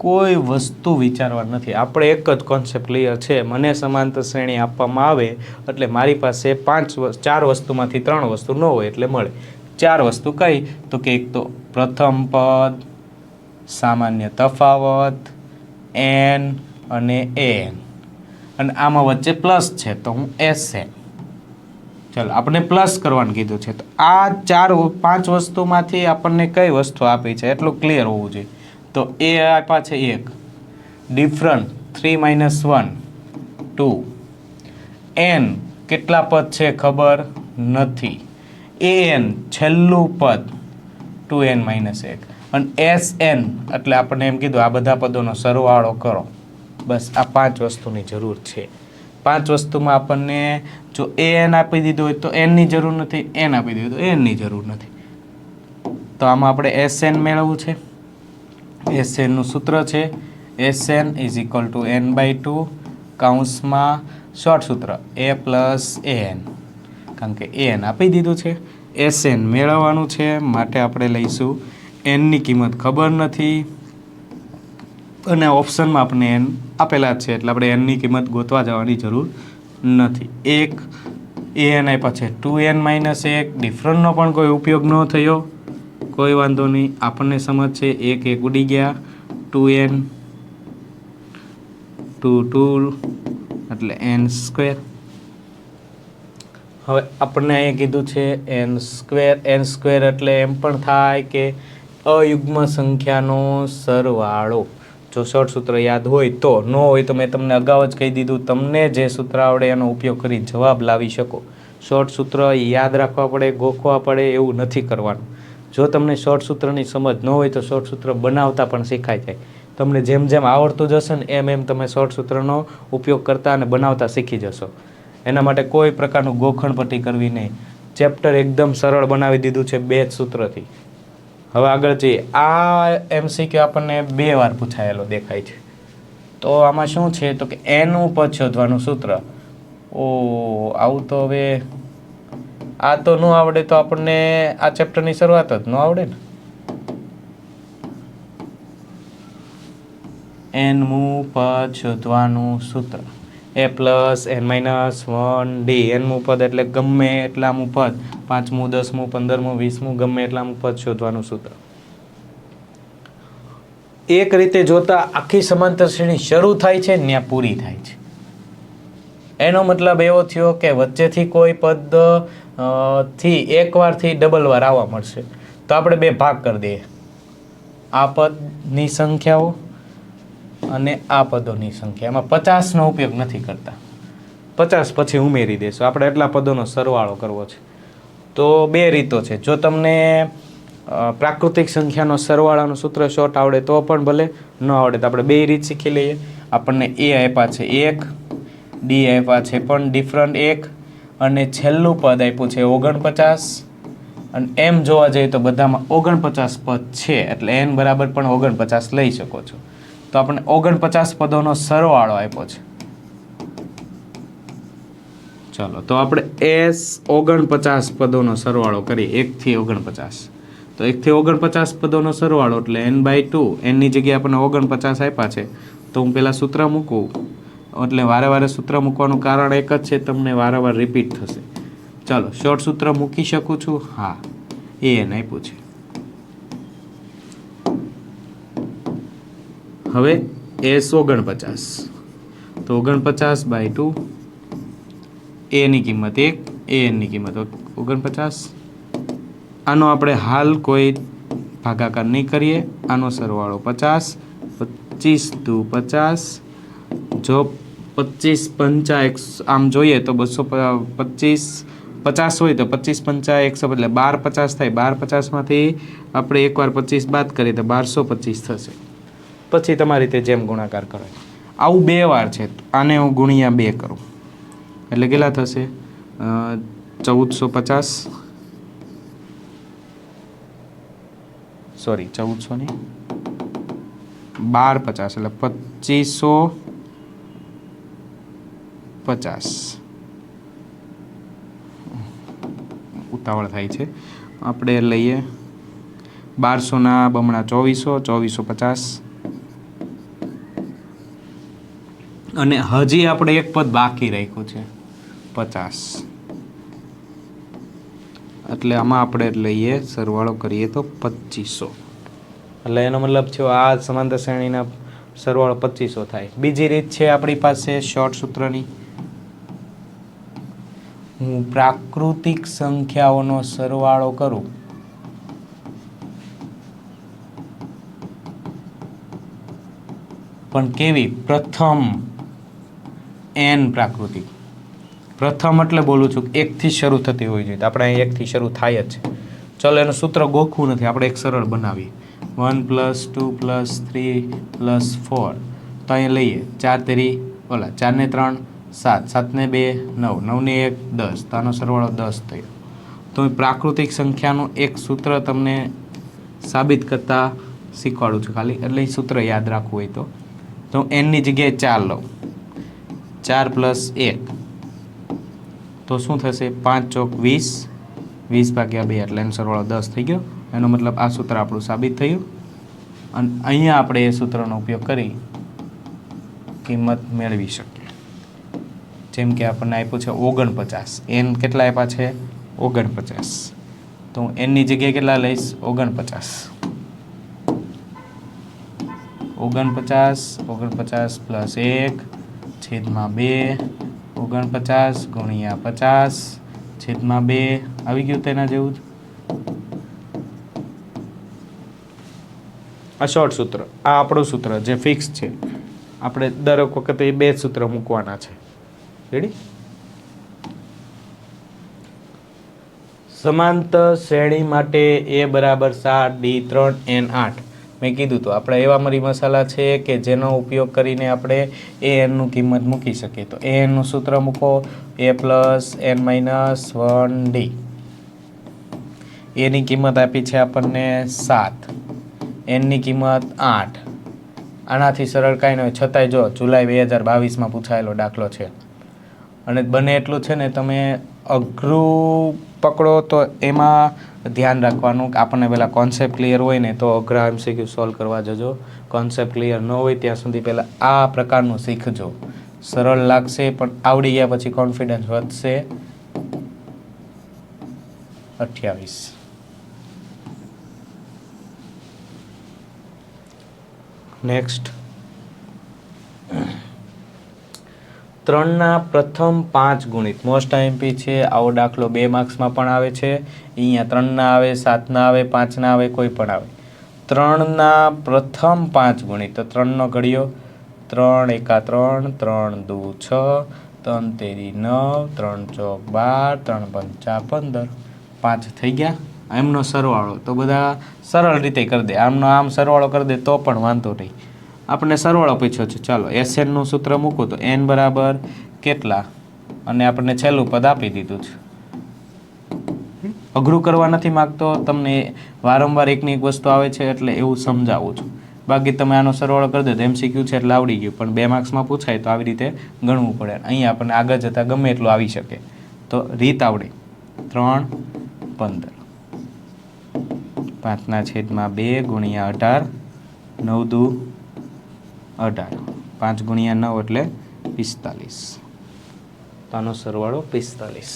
કોઈ વસ્તુ વિચારવા નથી. આપણે એક જ કોન્સેપ્ટ ક્લિયર છે. મને સમાંતર શ્રેણી આપવામાં આવે એટલે મારી પાસે 4 વસ્તુમાંથી 3 વસ્તુ ન હોય એટલે મળે. 4 વસ્તુ કઈ? તો કે એક તો પ્રથમ પદ, સામાન્ય તફાવત, n અને an. અને આમાં વચ્ચે પ્લસ છે તો હું Sn. ચાલો આપણે પ્લસ કરવાનું કીધું છે તો આ 5 વસ્તુમાંથી આપણને કઈ વસ્તુ આપી છે એટલું ક્લિયર હોવું જોઈએ. તો એ આપ્યા છે 1 ડિફરન્ટ 3 - 1 2 n કેટલા પદ છે ખબર નથી. an છેલ્લું પદ 2n - 1 અને Sn એટલે આપણને એમ કીધું આ બધા પદોનો સરવાળો કરો. બસ આ 5 વસ્તુની જરૂર છે. 5 વસ્તુમાં આપણને જો an આપી દીધું હોય તો n ની જરૂર નથી, n આપી દીધું તો n ની જરૂર નથી. તો આમાં આપણે Sn મેળવવું છે. Sn નું સૂત્ર છે Sn = n/2 કૌંસમાં શોર્ટ સૂત્ર a પ્લસ an, કારણ કે an આપી દીધું છે. Sn મેળવવાનું છે, માટે આપણે લઈશું nની કિંમત ખબર નથી અને ઓપ્શનમાં આપણે n આપેલા જ છે, એટલે આપણે nની કિંમત ગોતવા જવાની જરૂર નથી. એક an આપ્યા છે 2n માઇનસ 1, ડિફરન્ટનો પણ કોઈ ઉપયોગ ન થયો, કોઈ વાંધો નહીં. આપણને સમજ છે, એક એક ઉડી ગયા. 2n 2 2 એટલે n સ્ક્વેર. હવે આપણને અહીંયા કીધું છે n સ્ક્વેર એટલે એમ પણ થાય કે અયુગ્મ સંખ્યાનો સરવાળો. જો શોર્ટ સૂત્ર યાદ હોય તો, ન હોય તો મેં તમને અગાઉ જ કહી દીધું, તમને જે સૂત્ર આવડે એનો ઉપયોગ કરી જવાબ લાવી શકો. શોર્ટ સૂત્ર યાદ રાખવા પડે, ગોખવા પડે એવું નથી કરવાનું. જો તમને શોર્ટ સૂત્રની સમજ ન હોય તો શોર્ટ સૂત્ર બનાવતા પણ શીખાઈ જાય. તમને જેમ જેમ આવડતું જશે ને એમ એમ તમે શોર્ટ સૂત્રનો ઉપયોગ કરતા અને બનાવતા શીખી જશો. એના માટે કોઈ પ્રકારનું ગોખણપટ્ટી કરવી નહીં. ચેપ્ટર એકદમ સરળ બનાવી દીધું છે 2 જ સૂત્રથી. હવે આગળ જઈએ. આ MCQ આપણને 2 વાર પૂછાયેલો દેખાય છે. તો આમાં શું છે તો કે એનું પદ શોધવાનું સૂત્ર. આવું તો હવે આ તો ન આવડે તો આપણને આ ચેપ્ટરની શરૂઆત જ ન આવડે ને. nમું પદ શોધવાનું સૂત્ર a plus n minus 1 d. nમું પદ એટલે ગમે એટલામું પદ, 5મું 10મું 15મું 20મું ગમે એટલામું પદ શોધવાનું સૂત્ર. એક રીતે જોતા આખી સમાંતર શ્રેણી શરૂ થાય છે ને ત્યાં પૂરી થાય છે. એનો મતલબ એવો થયો કે વચ્ચેથી કોઈ પદ થી એક વારથી ડબલ વાર આવવા મળશે તો આપણે 2 ભાગ કરી દઈએ. આ પદની સંખ્યાઓ અને આ પદોની સંખ્યા. એમાં 50નો ઉપયોગ નથી કરતા, 50 પછી ઉમેરી દેશું. આપણે એટલા પદોનો સરવાળો કરવો છે. તો 2 રીતો છે. જો તમને પ્રાકૃતિક સંખ્યાનો સરવાળાનું સૂત્ર શોર્ટ આવડે તો પણ ભલે, ન આવડે તો આપણે 2 રીત શીખી લઈએ. આપણને a આપ્યા છે 1, d આપ્યા છે પણ ડિફરન્ટ 1, અને છેલ્લું પદ આપ્યું છે 49. અને એમ જોવા જઈએ તો બધામાં 49 પદ છે, એટલે n બરાબર પણ 49 લઈ શકો છો. તો આપણે 49 પદોનો સરવાળો આપ્યો છે. ચાલો તો આપણે 49 પદોનો સરવાળો કરીએ, 1 થી 49. તો 1 થી 49 પદોનો સરવાળો એટલે n/2. nની જગ્યાએ આપણને 49 આપ્યા છે, તો હું પહેલાં સૂત્ર મૂકું. એટલે વારે વારે સૂત્ર મૂકવાનું કારણ એક જ છે, તમને વારંવાર રિપીટ થશે. ચાલો શોર્ટ સૂત્ર મૂકી શકું છું? હા, an આપ્યું છે. હવે s 49, તો 49/2. a ની કિંમત 1, an ની કિંમત 49. આનો આપણે હાલ કોઈ ભાગાકાર નહીં કરીએ. આનો સરવાળો 50, 25 દુ 50. જો 25 પંચા 100 આમ જોઈએ તો 225, 50 હોય તો 25 પંચા 100 એટલે 12 50 થાય. 12 50માંથી આપણે એકવાર 25 બાદ કરીએ તો 1225 થશે. પછી તમારી રીતે જેમ ગુણાકાર કરો. આવું 2 વાર છે. આને હું ગુણ્યા 2 કરું એટલે કેટલા થશે? 1450. સોરી 1400 નહીં, 1250 એટલે 2550. ઉતાવળ થાય છે. આપણે લઈએ 1200ના બમણા 2400, 2450. અને હજી આપણે એક પદ બાકી રાખ્યું છે 50. એટલે આમાં આપણે લઈએ સરવાળો કરીએ તો 2500. એટલે એનો મતલબ છે આ સમાંતર શ્રેણીના સરવાળો 2500 થાય. બીજી રીત છે આપણી પાસે શોર્ટ સૂત્રની. હું પ્રાકૃતિક સંખ્યાઓનો સરવાળો કરું પણ કેવી? પ્રથમ n પ્રાકૃતિક. પ્રથમ એટલે બોલું છું 1 થી શરૂ થતી હોવી જોઈએ. આપણે અહીં 1 થી શરૂ થાય જ છે. ચલો એનું સૂત્ર ગોખવું નથી, આપણે એક સરળ બનાવીએ. 1 + 2 + 3 + 4. તો અહીંયા લઈએ 4 તેરી 4 ને 3 7, 7 ને 2 9, 9 ને 1 10. તો આનો સરવાળો 10 થયો. તો પ્રાકૃતિક સંખ્યાનું એક સૂત્ર તમને સાબિત કરતા શીખવાડું છું ખાલી, એટલે એ સૂત્ર યાદ રાખવું હોય તો. તો n ની જગ્યાએ 4 લઉં. 4 + 1 તો શું થશે? 5 ચોક 20, 20/2 એટલે એનો સરવાળો 10 થઈ ગયો. એનો મતલબ આ સૂત્ર આપણું સાબિત થયું. અને અહીંયા આપણે એ સૂત્રનો ઉપયોગ કરી કિંમત મેળવી શકીએ. જેમ કે આપણને આપ્યું છે 49. એન કેટલા આપ્યા છે? 49. તો હું એનની જગ્યાએ કેટલા લઈશ? 49. 49 + 1 / 2 49 × 50/2 આવી ગયું તેના જેવું જ. આ શોર્ટ સૂત્ર, આ આપણું સૂત્ર જે ફિક્સ છે. આપણે દરેક વખતે એ 2 સૂત્ર મૂકવાના છે. રેડી? સમાંતર શ્રેણી માટે A = 7, D 3, N 8. મેં કીધું તો આપણે એવા મરી મસાલા છે કે જેનો ઉપયોગ કરીને આપણે ANનું કિંમત મૂકી શકીએ. તો ANનું સૂત્ર મૂકો A + n - 1D. એની કિંમત આપી છે આપણને 7, એનની કિંમત 8. આનાથી સરળ કાંઈ ન હોય. છતાંય જો જુલાઈ 2022માં પૂછાયેલો દાખલો છે અને બને એટલું છે ને તમે અઘરું પકડો તો એમાં ધ્યાન રાખવાનું કે આપણને પહેલાં કોન્સેપ્ટ ક્લિયર હોય ને તો અઘરા MCQ સોલ્વ કરવા જજો. કોન્સેપ્ટ ક્લિયર ન હોય ત્યાં સુધી પહેલાં આ પ્રકારનું શીખજો. સરળ લાગશે પણ આવડી ગયા પછી કોન્ફિડન્સ વધશે. 28. નેક્સ્ટ, 3ના પ્રથમ 5 ગુણિત. મોસ્ટ IMP છે. આવો દાખલો 2 માર્ક્સમાં પણ આવે છે. અહીંયા 3ના આવે, 7ના આવે, 5ના આવે, કોઈ પણ આવે. 3ના પ્રથમ 5 ગુણિત. તો 3નો ઘડિયો 3 × 1 = 3, 3 × 2 = 6, 3 × 3 = 9, 3 ચોક 12, 3 × 5 = 15. 5 થઈ ગયા. એમનો સરવાળો તો બધા સરળ રીતે કરી દે. આમનો આમ સરવાળો કરી દે તો પણ વાંધો નહીં. આપણને સરવાળો પૂછ્યો છે. ચાલો SNનું સૂત્ર મૂકું તો N બરાબર કેટલા? અને આપણને છેલ્લું પદ આપી દીધું છે. અઘરું કરવા નથી માગતો, તમને વારંવાર એકની એક વસ્તુ આવે છે એટલે એવું સમજાવું છું. બાકી તમે આનો સરવાળો કરી દો તો MCQ છે એટલે આવડી ગયું. પણ 2 માર્ક્સમાં પૂછાય તો આવી રીતે ગણવું પડે. અહીંયા આપણને આગળ જતાં ગમે એટલું આવી શકે. તો રીત આવડે. 3 15 5/2 × 18 9 દુ 18 5 × 9 એટલે 45. તો આનો સરવાળો 45.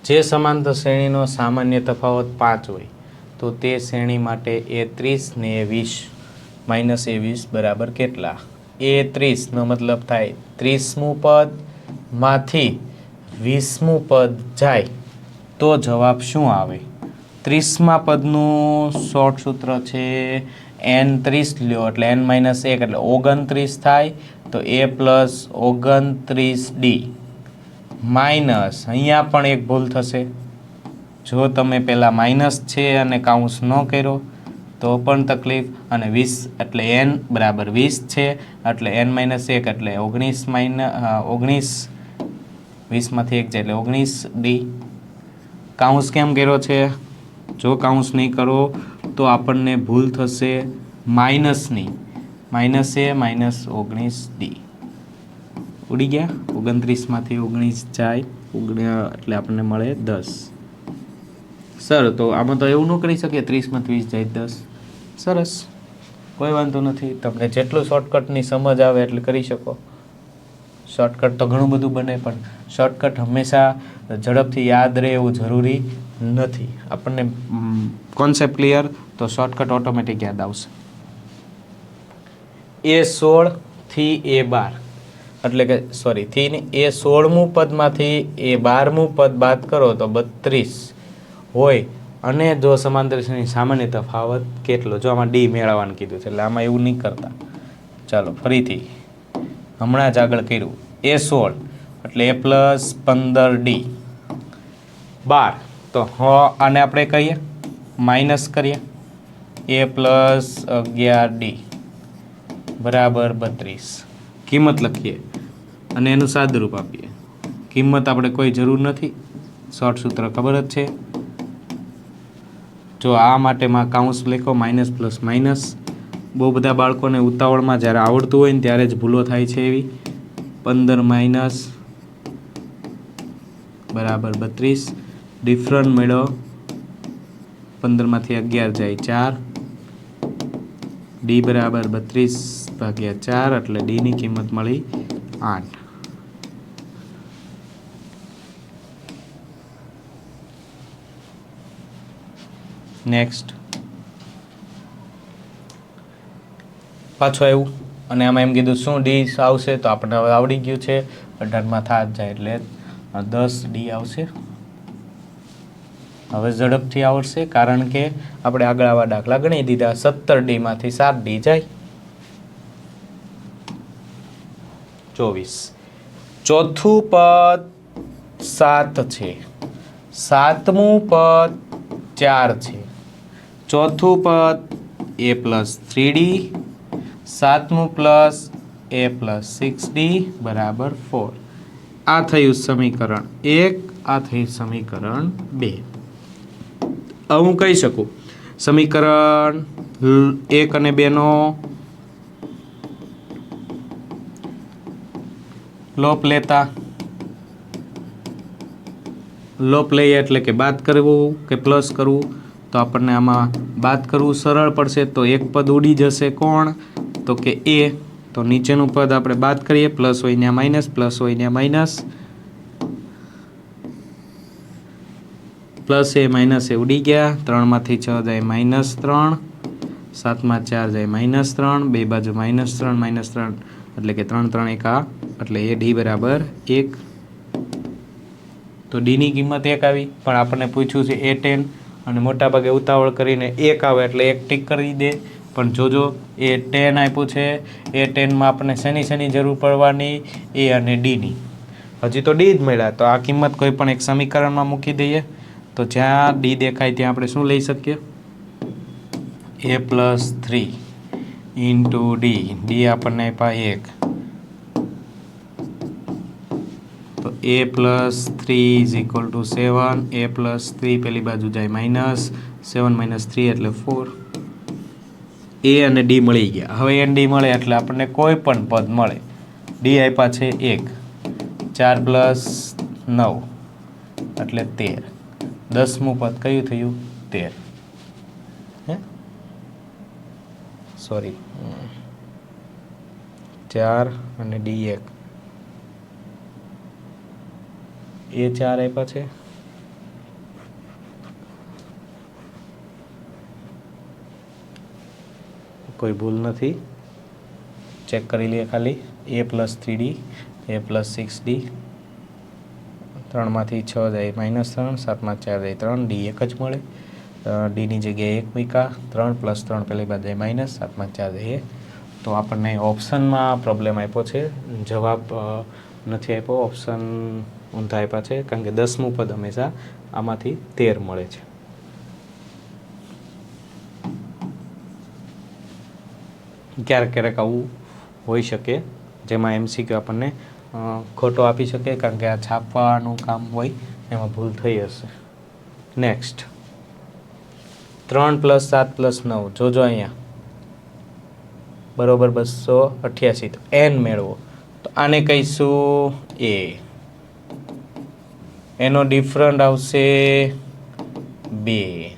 જે સમાંતર શ્રેણીનો સામાન્ય તફાવત 5 હોય તો તે શ્રેણી માટે A30 ને A20 - A20 બરાબર કેટલા? A30 નો મતલબ થાય 30મું પદ માંથી 20મું પદ જાય તો જવાબ શું આવે? 30મા પદનું શોર્ટ સૂત્ર છે N30 લ્યો એટલે N - 1 એટલે 29 થાય. તો A + 29D માઇનસ, અહીંયા પણ એક ભૂલ થશે. જો તમે પહેલાં માઇનસ છે અને કાઉન્સ ન કર્યો તો પણ તકલીફ. અને 20 એટલે N બરાબર 20 છે એટલે N - 1 એટલે 19 20માંથી 1 જાય એટલે 19D. કાઉન્સ કેમ કર્યો છે? જો કાઉન્સ નહીં કરો તો આપણને ભૂલ થશે માઇનસની. -A - 19D. ઉડી ગયા. 29માંથી 19 જાય એટલે આપણને મળે 10. સર તો આમાં તો એવું ન કરી શકીએ 30માંથી 20 જાય 10. સરસ, કોઈ વાંધો નથી. તમને જેટલું શોર્ટકટની સમજ આવે એટલે કરી શકો. શોર્ટકટ તો ઘણું બધું બને પણ શોર્ટકટ હંમેશા ઝડપથી યાદ રહે એવું જરૂરી નથી. આપણને કોન્સેપ્ટ ક્લિયર તો શોર્ટકટ ઓટોમેટિક યાદ આવશે. A16 થી A12 એટલે કે સોરી થી A16મું પદમાંથી A12મું પદ બાદ કરો તો 32 હોય. અને જો સમાંતર શ્રેણી સામાન્ય તફાવત કેટલો? જો આમાં D મેળવવાનું કીધું છે એટલે આમાં એવું નહીં કરતા. ચાલો ફરીથી હમણાં જ આગળ કર્યું. A16 એટલે A + 15D 12 તો આને આપણે કહીએ માઇનસ કરીએ A + 11D બરાબર 32. કિંમત લખીએ અને એનું સાદુરૂપ આપીએ. કિંમત આપણે કોઈ જરૂર નથી, શોર્ટ સૂત્ર ખબર જ છે. જો આ માટેમાં કાઉન્સ લખો માઇનસ પ્લસ માઇનસ બહુ બધા બાળકોને ઉતાવળમાં જ્યારે આવડતું હોય ને ત્યારે જ ભૂલો થાય છે એવી. 15 માઇનસ બરાબર 32. ડિફરન્ટ મેળવો. 15માંથી 11 જાય 4. ડી બરાબર 32/4 એટલે ડીની કિંમત મળી 8. નેક્સ્ટ પાછું આવ્યું અને આમાં એમ કીધું શું ડી આવશે, તો આપણને હવે આવડી ગયું છે. 18માં થાત જાય એટલે 10 ડી આવશે. હવે ઝડપથી આવડશે કારણ કે આપણે આગળ આવા દાખલા ગણી દીધા. 17 ડીમાંથી 7 ડી જાય 24. ચોથું પદ 7 છે, સાતમું પદ 4 છે, ચોથું પદ a+3d, સાતમું પ્લસ a+6d બરાબર 4. આ થયું સમીકરણ 1, આ થયું સમીકરણ 2. હવે હું કહી શકું સમીકરણ 1 અને 2 નો લોપ લઈએ એટલે કે બાદ કરવું કે પ્લસ કરવું, તો આપણને આમાં બાદ કરવું સરળ પડશે. તો એક પદ ઉડી જશે કોણ, તો કે એ. તો નીચેનું પદ આપણે બાદ કરીએ, પ્લસ હોય ને માઇનસ, પ્લસ હોય ને માઇનસ, પ્લસ એ માઇનસ એ ઉડી ગયા. 3માંથી 6 જાય -3, 7માં 4 જાય -3, બે બાજુ -3 એટલે કે 3 3 1 આ એટલે એ ડી બરાબર 1. તો ડીની કિંમત 1 આવી, પણ આપણને પૂછ્યું છે A10 અને મોટાભાગે ઉતાવળ કરીને 1 આવે એટલે 1 ટીક કરી દે. પણ જોજો A10 આપ્યું છે, A10માં આપણને શેની જરૂર પડવાની, એ અને ડીની. હજી તો ડી જ મળ્યા, તો આ કિંમત કોઈ પણ એક સમીકરણમાં મૂકી દઈએ. તો જ્યાં ડી દેખાય ત્યાં આપણે શું લઈ શકીએ, a+3 ઇન્ટુ ડી. ડી આપણને આપ્યા 1, તો a+3 = 7. a+3 પેલી બાજુ જાય -7 - 3 એટલે 4. એ અને ડી મળી ગયા. હવે એન ડી મળે એટલે આપણને કોઈ પણ પદ મળે. ડી આપ્યા છે 1, 4 + 9 એટલે 13. 10મું પદ કયું થયું, 13. સોરી 4 અને ડી 1, એ 4 આપ્યા છે, કોઈ ભૂલ નથી, ચેક કરી લઈએ ખાલી. a+3d, a+6d, 3માંથી 6 જાય -3, 7માં 4 જાય 3, ડી 1 જ મળે. ડીની જગ્યાએ 1 મૂક્યા, 3 + 3 પેલી બાજુ જાય -7માં 4 જાય. તો આપણને ઓપ્શનમાં પ્રોબ્લેમ આપ્યો છે, જવાબ નથી આપ્યો, ઓપ્શન ઊંધા આપ્યા છે, કારણ કે 10મું પદ હંમેશા આમાંથી 13 મળે છે. ક્યારેક આવું હોઈ શકે, જેમાં MCQ આપણને ખોટો આપી શકે, કારણ કે આ છાપવાનું કામ હોય એમાં ભૂલ થઈ હશે. નેક્સ્ટ 3 + 7 + 9, જોજો અહીંયા બરોબર 288. તો n મેળવો, તો આને કહીશું a, એનો ડિફરન્ટ આવશે 2.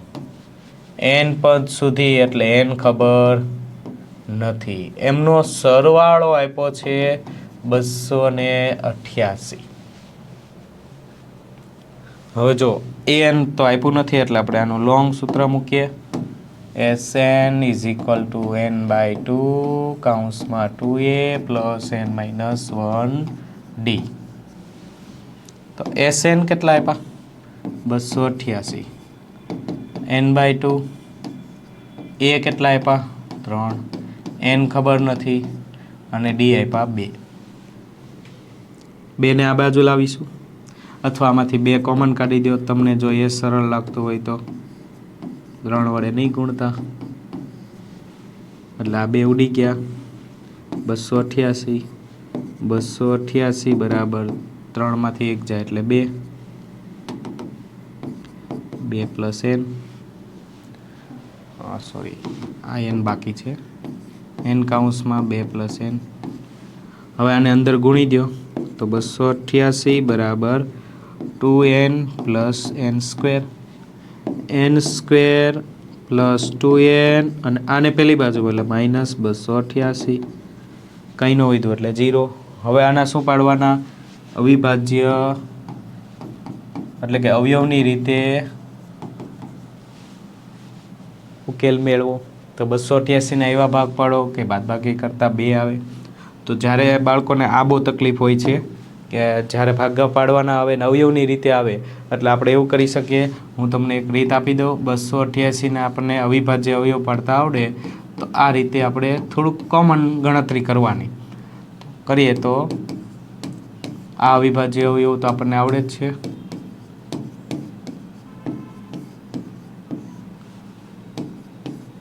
n પદ સુધી એટલે n ખબર નથી. એમનો સરવાળો આપ્યો છે 288. હવે જો n તો આપ્યું નથી એટલે આપણે આનું લોંગ સૂત્ર મૂકીએ. Sn = n/2 કૌંસમાં 2a + n - 1d. તો Sn કેટલા આપ્યા, 288. n/2 a કેટલા આપ્યા, 3, n ખબર નથી અને d આપ્યા 2. 2 ને આ બાજુ લાવીશું, અથવા આમાંથી 2 કોમન કાઢી દો તમને જો એ સરળ લાગતું હોય તો. 3 વડે નહીં ગુણતા એટલે આ 2 ઉડી ગયા. 288 બરાબર 3માંથી 1 જાય એટલે 2, 2 + n, સોરી આ n બાકી છે, n કાઉન્સમાં 2 + n. હવે આને અંદર ગુણી દો તો 288 બરાબર 2n + n², n² + 2n, અને આને પેલી બાજુ એટલે -288, કંઈ ન હોય તો એટલે 0. હવે આના શું પાડવાના? અવિભાજ્ય એટલે કે અવયવની રીતે ઉકેલ મેળવો. તો 288ના એવા ભાગ પાડો કે બાદબાકી કરતાં 2 આવે. તો જ્યારે બાળકોને આ બહુ તકલીફ હોય છે કે જ્યારે ભાગા પાડવાના આવે ને અવયવની રીતે આવે, એટલે આપણે એવું કરી શકીએ, હું તમને એક રીત આપી દઉં. 288ને આપણને અવિભાજ્ય અવયવ પાડતા આવડે તો આ રીતે આપણે થોડુંક કોમન ગણતરી કરવાની કરીએ તો આ અવિભાજ્ય અવયવ તો આપણને આવડે જ છે.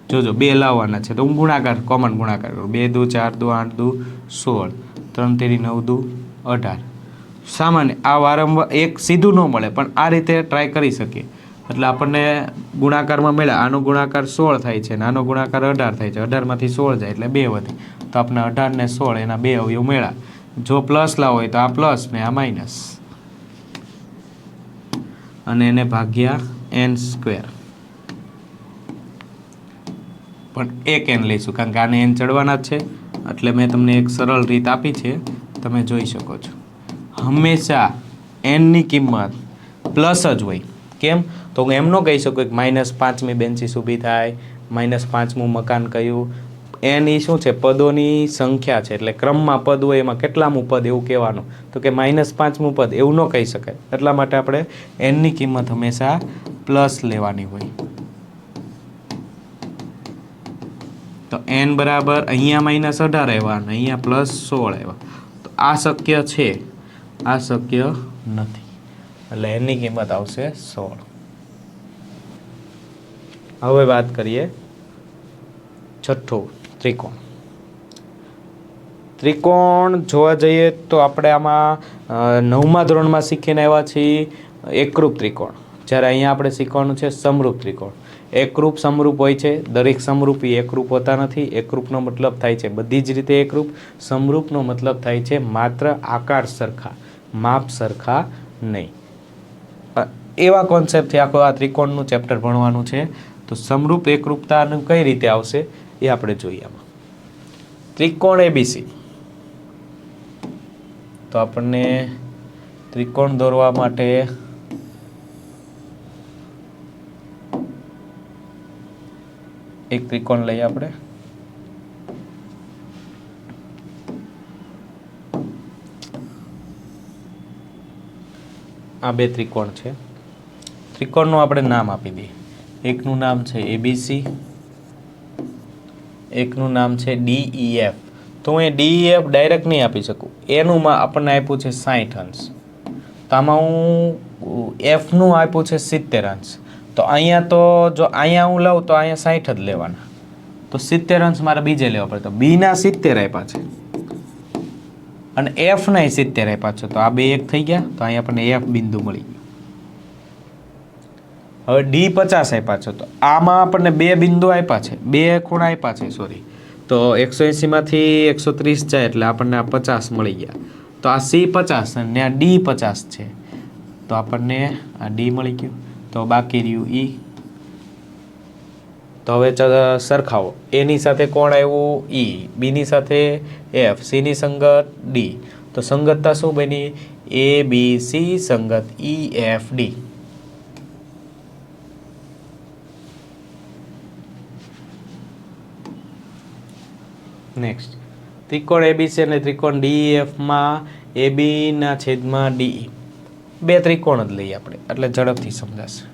જોજો 2 લાવવાના છે તો હું ગુણાકાર કોમન ગુણાકાર કરું. 2 દુ 4 દુ 8 દુ 16, 3 તેરી 9 દુ 18. સામાન્ય આ વારંવાર એક સીધું ન મળે પણ આ રીતે ટ્રાય કરી શકીએ એટલે આપણને ગુણાકારમાં મળ્યા. આનો ગુણાકાર 16 થાય છે અને આનો ગુણાકાર 18 થાય છે. 18માંથી 16 જાય એટલે 2 વધે, તો આપણે 18 ને 16 એના 2 અવયવ મળ્યા. જો પ્લસ લાવો હોય તો આ પ્લસ ને આ માઇનસ, અને એને ભાગ્યા n². પણ એક n લઈશું કારણ કે આને n ચડવાના જ છે, એટલે મેં તમને એક સરળ રીત આપી છે, તમે જોઈ શકો છો. હંમેશા nની કિંમત પ્લસ જ હોય. કેમ? તો હું એમ ન કહી શકું કે -5મી બેન્ચીસ ઊભી થાય, -5મું મકાન કયું. n એ શું છે? પદોની સંખ્યા છે, એટલે ક્રમમાં પદ હોય એમાં કેટલામું પદ એવું કહેવાનું. તો કે -5મું પદ એવું ન કહી શકાય. એટલા માટે આપણે nની કિંમત હંમેશા પ્લસ લેવાની હોય. તો n બરાબર અહીંયા -18 આવ્યા અને અહીંયા +16 આવ્યા. તો આ શક્ય છે, આ શક્ય નથી. એટલે nની કિંમત આવશે 16. હવે વાત કરીએ છઠ્ઠું, ત્રિકોણ. ત્રિકોણ જોવા જઈએ તો આપણે આમાં 9મા ધોરણમાં શીખીને આવ્યા છીએ એકરૂપ ત્રિકોણ. જ્યારે અહીંયા આપણે શીખવાનું છે સમરૂપ ત્રિકોણ. એકરૂપ સમરૂપ હોય છે, દરેક સમરૂપી એકરૂપ હોતા નથી. એકરૂપનો મતલબ થાય છે બધી જ રીતે એકરૂપ. સમરૂપનો મતલબ થાય છે માત્ર આકાર સરખા, માપ સરખા નહીં. એવા કોન્સેપ્ટથી આખો આ ત્રિકોણનું ચેપ્ટર ભણવાનું છે. તો સમરૂપ એકરૂપતાનું કઈ રીતે આવશે એ આપણે જોઈએ. આમાં ત્રિકોણ ABC. તો આપણને ત્રિકોણ દોરવા માટે એક ત્રિકોણ લઈએ આપણે. આ 2 ત્રિકોણ છે. ત્રિકોણનું આપણે નામ આપી દઈએ. એકનું નામ છે ABC, એકનું નામ છે DEF. તો હું એ DEF ડાયરેક્ટ નહીં આપી શકું. એનું આપણને આપ્યું છે 60 અંશ, તો આમાં હું Fનું આપ્યું છે 70 અંશ. તો અહીંયા તો જો અહીંયા હું લઉં તો અહીંયા 60 જ લેવાના. તો 70 અંશ મારે બીજે લેવા પડે. તો બીના 70 આપ્યા છે અને Fના 70 આપ્યા છે. તો આ 2 એક થઈ ગયા. તો અહીંયા આપણને F બિંદુ મળી ગયું. હવે D 50 આપ્યા છે. તો આમાં આપણને 2 બિંદુ આપ્યા છે, 2 ખૂણા આપ્યા છે, સોરી. તો 180માંથી 130 જાય એટલે આપણને આ 50 મળી ગયા. તો આ C 50 અને આ D 50 છે. તો આપણને આ D મળી ગયું. તો બાકી રહ્યું E. તો હવે સરખાવો. એની સાથે કોણ આવ્યું? E. બીની સાથે F. સીની સંગત D. તો સંગતતા શું બની? ABC સંગત EFD. નેક્સ્ટ, ત્રિકોણ ABC અને ત્રિકોણ DEFમાં AB ના છેદમાં DE. 2 ત્રિકોણ જ લઈએ આપણે એટલે ઝડપથી સમજાશે.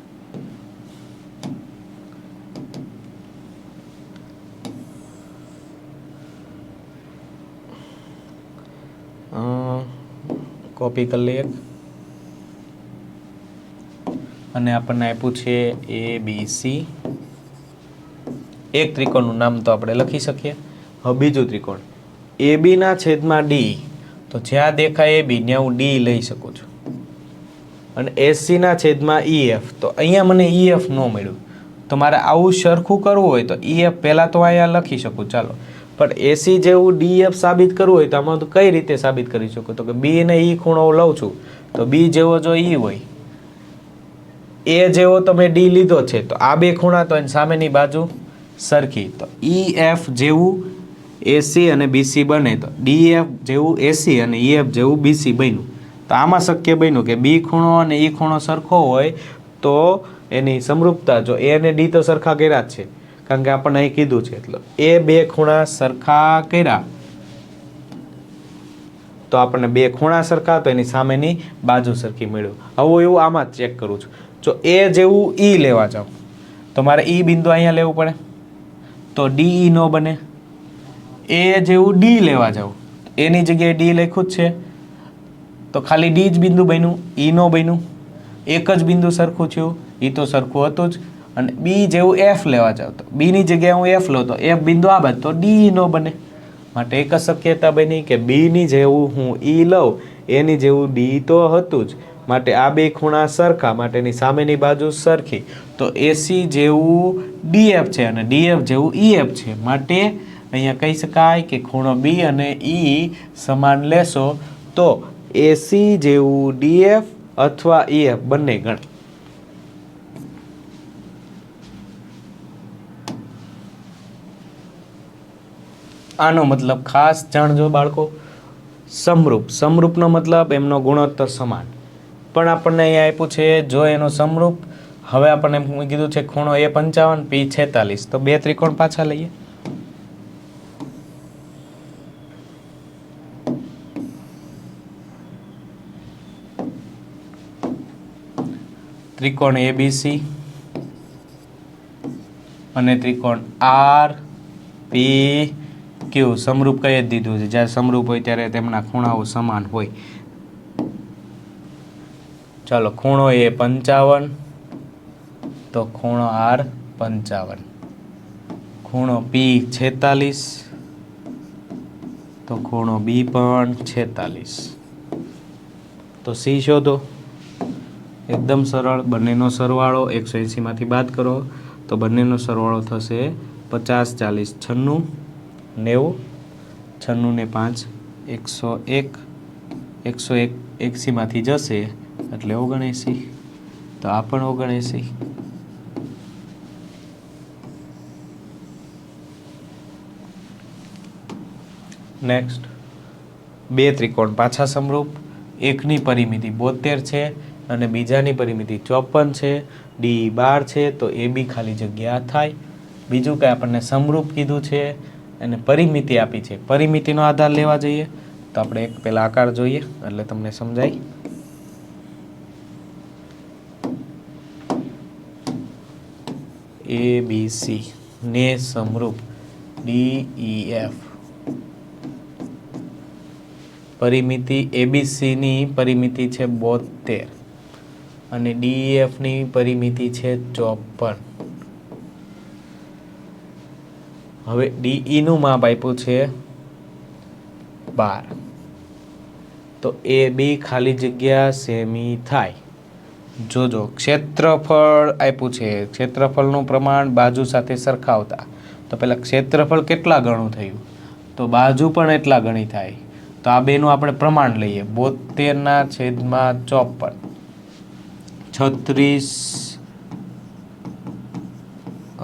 કોપી કરી લઈએ અને આપણને આપ્યું છે ABC. એક ત્રિકોણનું નામ તો આપણે લખી શકીએ. હવે બીજું ત્રિકોણ AB ના છેદમાં D. તો જ્યાં દેખાય AB ત્યાં હું D લઈ શકું છું. અને AC ના છેદમાં EF. તો અહીંયા મને EF ન મળ્યું. તો મારે આવું સરખું કરવું હોય તો EF પહેલાં તો અહીંયા લખી શકું. ચાલો પણ એસી જેવું ડીએફ સાબિત કરવું હોય તો આમાં તો કઈ રીતે સાબિત કરી શકો? તો કે બી ને ઈ ખૂણો લઉં છું તો બી જેવો જો ઈ હોય, એ જેવો તમે ડી લીધો છે તો આ બે ખૂણા તો એની સામેની બાજુ સરખી, તો ઈ એફ જેવું એસી અને બીસી બને તો ડીએફ જેવું એસી અને ઈએફ જેવું બીસી બન્યું. તો આમાં શક્ય બન્યું કે બી ખૂણો અને ઈ ખૂણો સરખો હોય તો એની સમરૂપતા, જો એ અને ડી તો સરખા કર્યા જ છે કારણ કે આપણને અહીં કીધું છે, એટલે એ બે ખૂણા સરખા કર્યા તો આપણને બે ખૂણા સરખા તો એની સામેની બાજુ સરખી મળ્યું. હવે એવું આમાં જ ચેક કરું છું, જો એ જેવું ઈ લેવા જાવ તો મારે ઈ બિંદુ અહીંયા લેવું પડે તો ડી નો બને. એ જેવું ડી લેવા જાવ એની જગ્યાએ ડી લખ્યું જ છે તો ખાલી ડી જ બિંદુ બન્યું, ઈ નો બન્યું. એક જ બિંદુ સરખું થયું, ઈ તો સરખું હતું જ. અને બી જેવું એફ લેવા જાવ તો બી ની જગ્યાએ હું એફ લઉં તો એફ બિંદુ આ બાજુ તો ડી નો બને. માટે એક જ શક્યતા બની કે બી ની જેવું હું ઈ લઉં એની જેવું ડી તો હતું જ, માટે આ બે ખૂણા સરખા, માટેની સામેની બાજુ સરખી. તો એસી જેવું ડીએફ છે અને ડીએફ જેવું ઈએફ છે, માટે અહીંયા કહી શકાય કે ખૂણો બી અને ઈ સમાન લેશો તો એસી જેવું ડીએફ અથવા ઈએફ બંને ગણ. આનો મતલબ ખાસ જાણજો બાળકો, સમરૂપ. સમરૂપનો મતલબ એમનો ગુણોત્તર સમાન. પણ આપણને અહીંયા આપ્યું છે જો એનો સમરૂપ, હવે આપણને એમ કીધું છે ખૂણો એ 55 પી 46, તો બે ત્રિકોણ પાછા લઈએ. ત્રિકોણ એબીસી અને ત્રિકોણ આર પી ક્યુ સમરૂપ કઈ જ દીધું છે, જ્યારે સમરૂપ હોય ત્યારે તેમના ખૂણાઓ સમાન હોય. ચાલો, ખૂણો એ 55 તો ખૂણો આર 55, ખૂણો પી 46 તો ખૂણો બી પણ 46. તો સી શોધો. એકદમ સરળ, બંનેનો સરવાળો 180 માંથી બાદ કરો તો બંનેનો સરવાળો થશે 50 40 96 90, 96 ને 5 101, 180 માંથી જશે એટલે 79, તો આ પણ 79. નેક્સ્ટ, બે ત્રિકોણ પાછા સમરૂપ, એકની પરિમિતિ 72 છે અને બીજાની પરિમિતિ 54 છે, ડી 12 છે, તો એ બી ખાલી જગ્યા થાય. બીજું કે આપણને સમરૂપ કીધું છે અને પરિમિતિ આપી છે, પરિમિતિનો આધાર લેવા જઈએ તો આપણે એક પહેલા આકાર જોઈએ એટલે તમને સમજાય. એ બી સી ને સમરૂપ ડી ઈ એફ. પરિમિતિ એબીસી ની પરિમિતિ છે 72 અને ડીએફ ની પરિમિતિ છે 54. હવે ડીઈ નું માપ આપ્યું છે 12, તો એ બી ખાલી જગ્યા સેમી થાય. જોજો, ક્ષેત્રફળ આપ્યું છે, ક્ષેત્રફળનું પ્રમાણ બાજુ સાથે સરખાવતા તો પેલા ક્ષેત્રફળ કેટલા ગણું થયું, તો બાજુ પણ એટલા ગણી થાય. તો આ બેનું આપણે પ્રમાણ લઈએ, 72/54, 36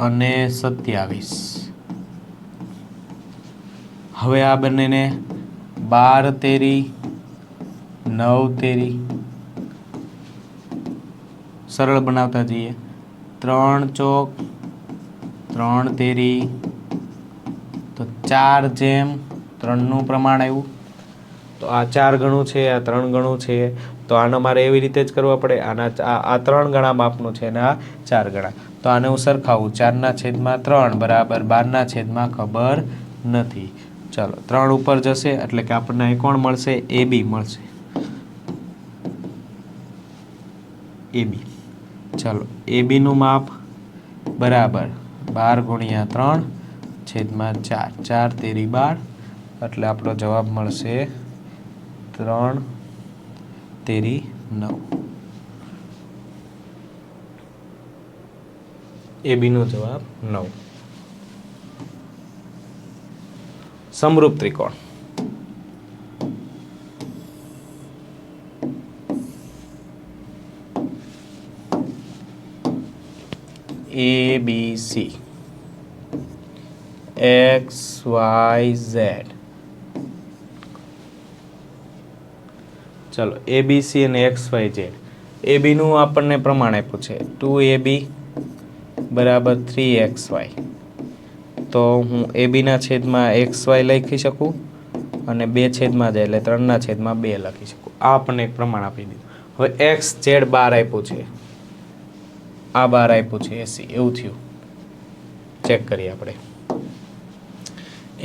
અને 27. હવે આ બંનેને 12 તેરી 9 તેરી સરળ બનાવતા જઈએ. 3 ચોક 3 તેરી તો 4/3 નું પ્રમાણ આવ્યું. તો આ 4 ગણું છે, આ 3 ગણું છે, તો આનો મારે એવી રીતે જ કરવા પડે. આના આ 3 ગણા માપનું છે અને આ 4 ગણા, તો આને હું સરખાવું. 4/3 બરાબર 12/, ખબર નથી. ચાલો, 3 ઉપર જશે એટલે કે આપણને અહીં કોણ મળશે, એ બી મળશે, એ બી. ચાલો, એ બી નું માપ બરાબર 12/3/4, 4 તેરી 12, એટલે આપણો જવાબ મળશે 3 તેરી 9. એ બી નો જવાબ 9. સમરૂપ ત્રિકોણ. ABC XYZ. ચલો ABC અને XYZ. AB નું આપણને પ્રમાણ આપ્યું છે 2AB બરાબર 3XY. તો હું AB ના છેદમાં XY લખી શકું અને 2 છેદમાં જાય એટલે 3 ના છેદમાં 2 લખી શકું. આ આપણને એક પ્રમાણ આપી દીધું. હવે XZ બાર આપ્યું છે, આ બાર આપ્યું છે 80. એવું થયું. ચેક કરીએ આપણે.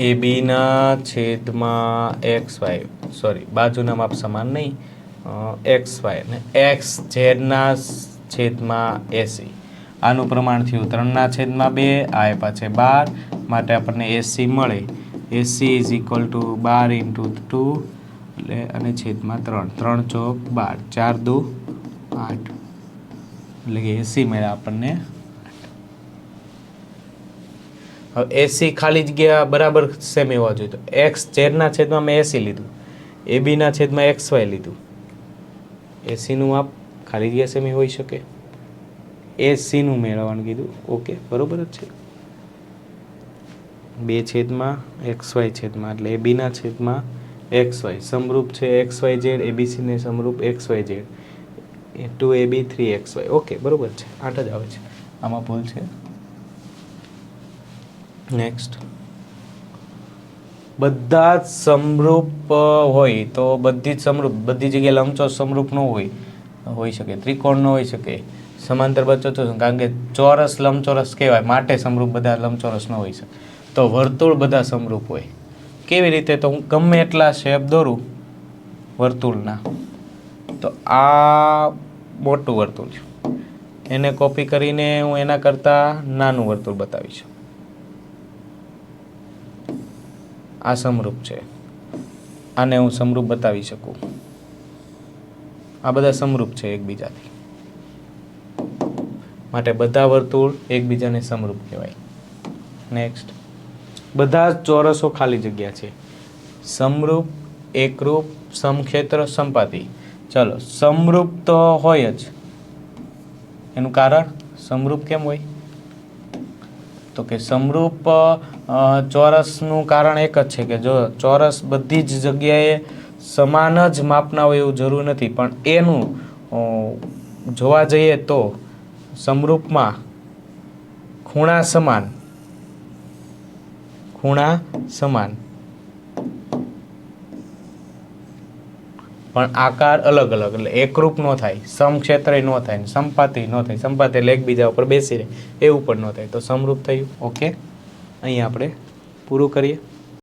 AB ના છેદમાં XY, સોરી બાજુના માપ સમાન નહીં, XY અને XZ ના છેદમાં 80. આનું પ્રમાણ થયું 3 ના છેદમાં 2, આ આપ્યા છે 12, માટે આપણને 80 મળે. 80 ઇઝ ઇક્વલ ટુ 12 ઇન્ટુ 2 એટલે અને છેદમાં 3, 3 ચોક 12, 4 દુ 8, એટલે કે 80 મળ્યા આપણને. હવે 80 ખાલી જગ્યા બરાબર સેમ હોવા જોઈએ. તો XZ ના છેદમાં મેં 80 લીધું, AB ના છેદમાં XY લીધું. 80 નું માપ ખાલી જગ્યા સેમ હોઈ શકે. 80 નું મેળવવાનું કીધું. ઓકે, બરોબર જ છે. 2 છેદમાં XY છેદમાં એટલે AB ના છેદમાં XY સમરૂપ છે XYZ. ABC ને સમરૂપ XYZ 2AB 3XY. ઓકે, બરોબર છે. 8 જ આવે છે. આમાં ભૂલ છે. નેક્સ્ટ, બધા જ સમરૂપ હોય તો બધી જ સમરૂપ, બધી જગ્યાએ લંબચોરસ સમરૂપ ન હોઈ શકે, ત્રિકોણ ન હોઈ શકે, સમાંતર બચોચોરસ, કારણ કે ચોરસ લંબચોરસ કહેવાય, માટે સમરૂપ બધા લંબચોરસ ન હોઈ શકે. તો વર્તુળ બધા સમરૂપ હોય. કેવી રીતે? તો હું ગમે એટલા શેપ દોરું વર્તુળના, તો આ મોટું વર્તુળ છે, એને કોપી કરીને હું એના કરતાં નાનું વર્તુળ બતાવીશ. આ સમરૂપ છે, આને હું સમરૂપ બતાવી શકું. આ બધા સમરૂપ છે એકબીજાથી, માટે બધા વર્તુળ એકબીજાને સમરૂપ કહેવાય. નેક્સ્ટ, બધા જ ચોરસો ખાલી જગ્યા છે. સમરૂપ, એકરૂપ, સમક્ષેત્ર, સમપાતી. ચલો, સમરૂપ તો હોય જ. એનું કારણ સમરૂપ કેમ હોય? તો કે સમરૂપ ચોરસનું કારણ એક જ છે કે જો ચોરસ બધી જ જગ્યાએ સમાન જ માપના હોય એવું જરૂર નથી, પણ એનું જોવા જઈએ તો સમરૂપમાં ખૂણા સમાન, પણ આકાર અલગ અલગ, એટલે એકરૂપ ન થાય, સમક્ષેત્ર ન થાય, સંપાતી ન થાય. સંપાતી એટલે એકબીજા ઉપર બેસી રહે એવું પણ ન થાય, તો સમરૂપ થયું. ઓકે, અહીંયા આપણે પૂરું કરીએ.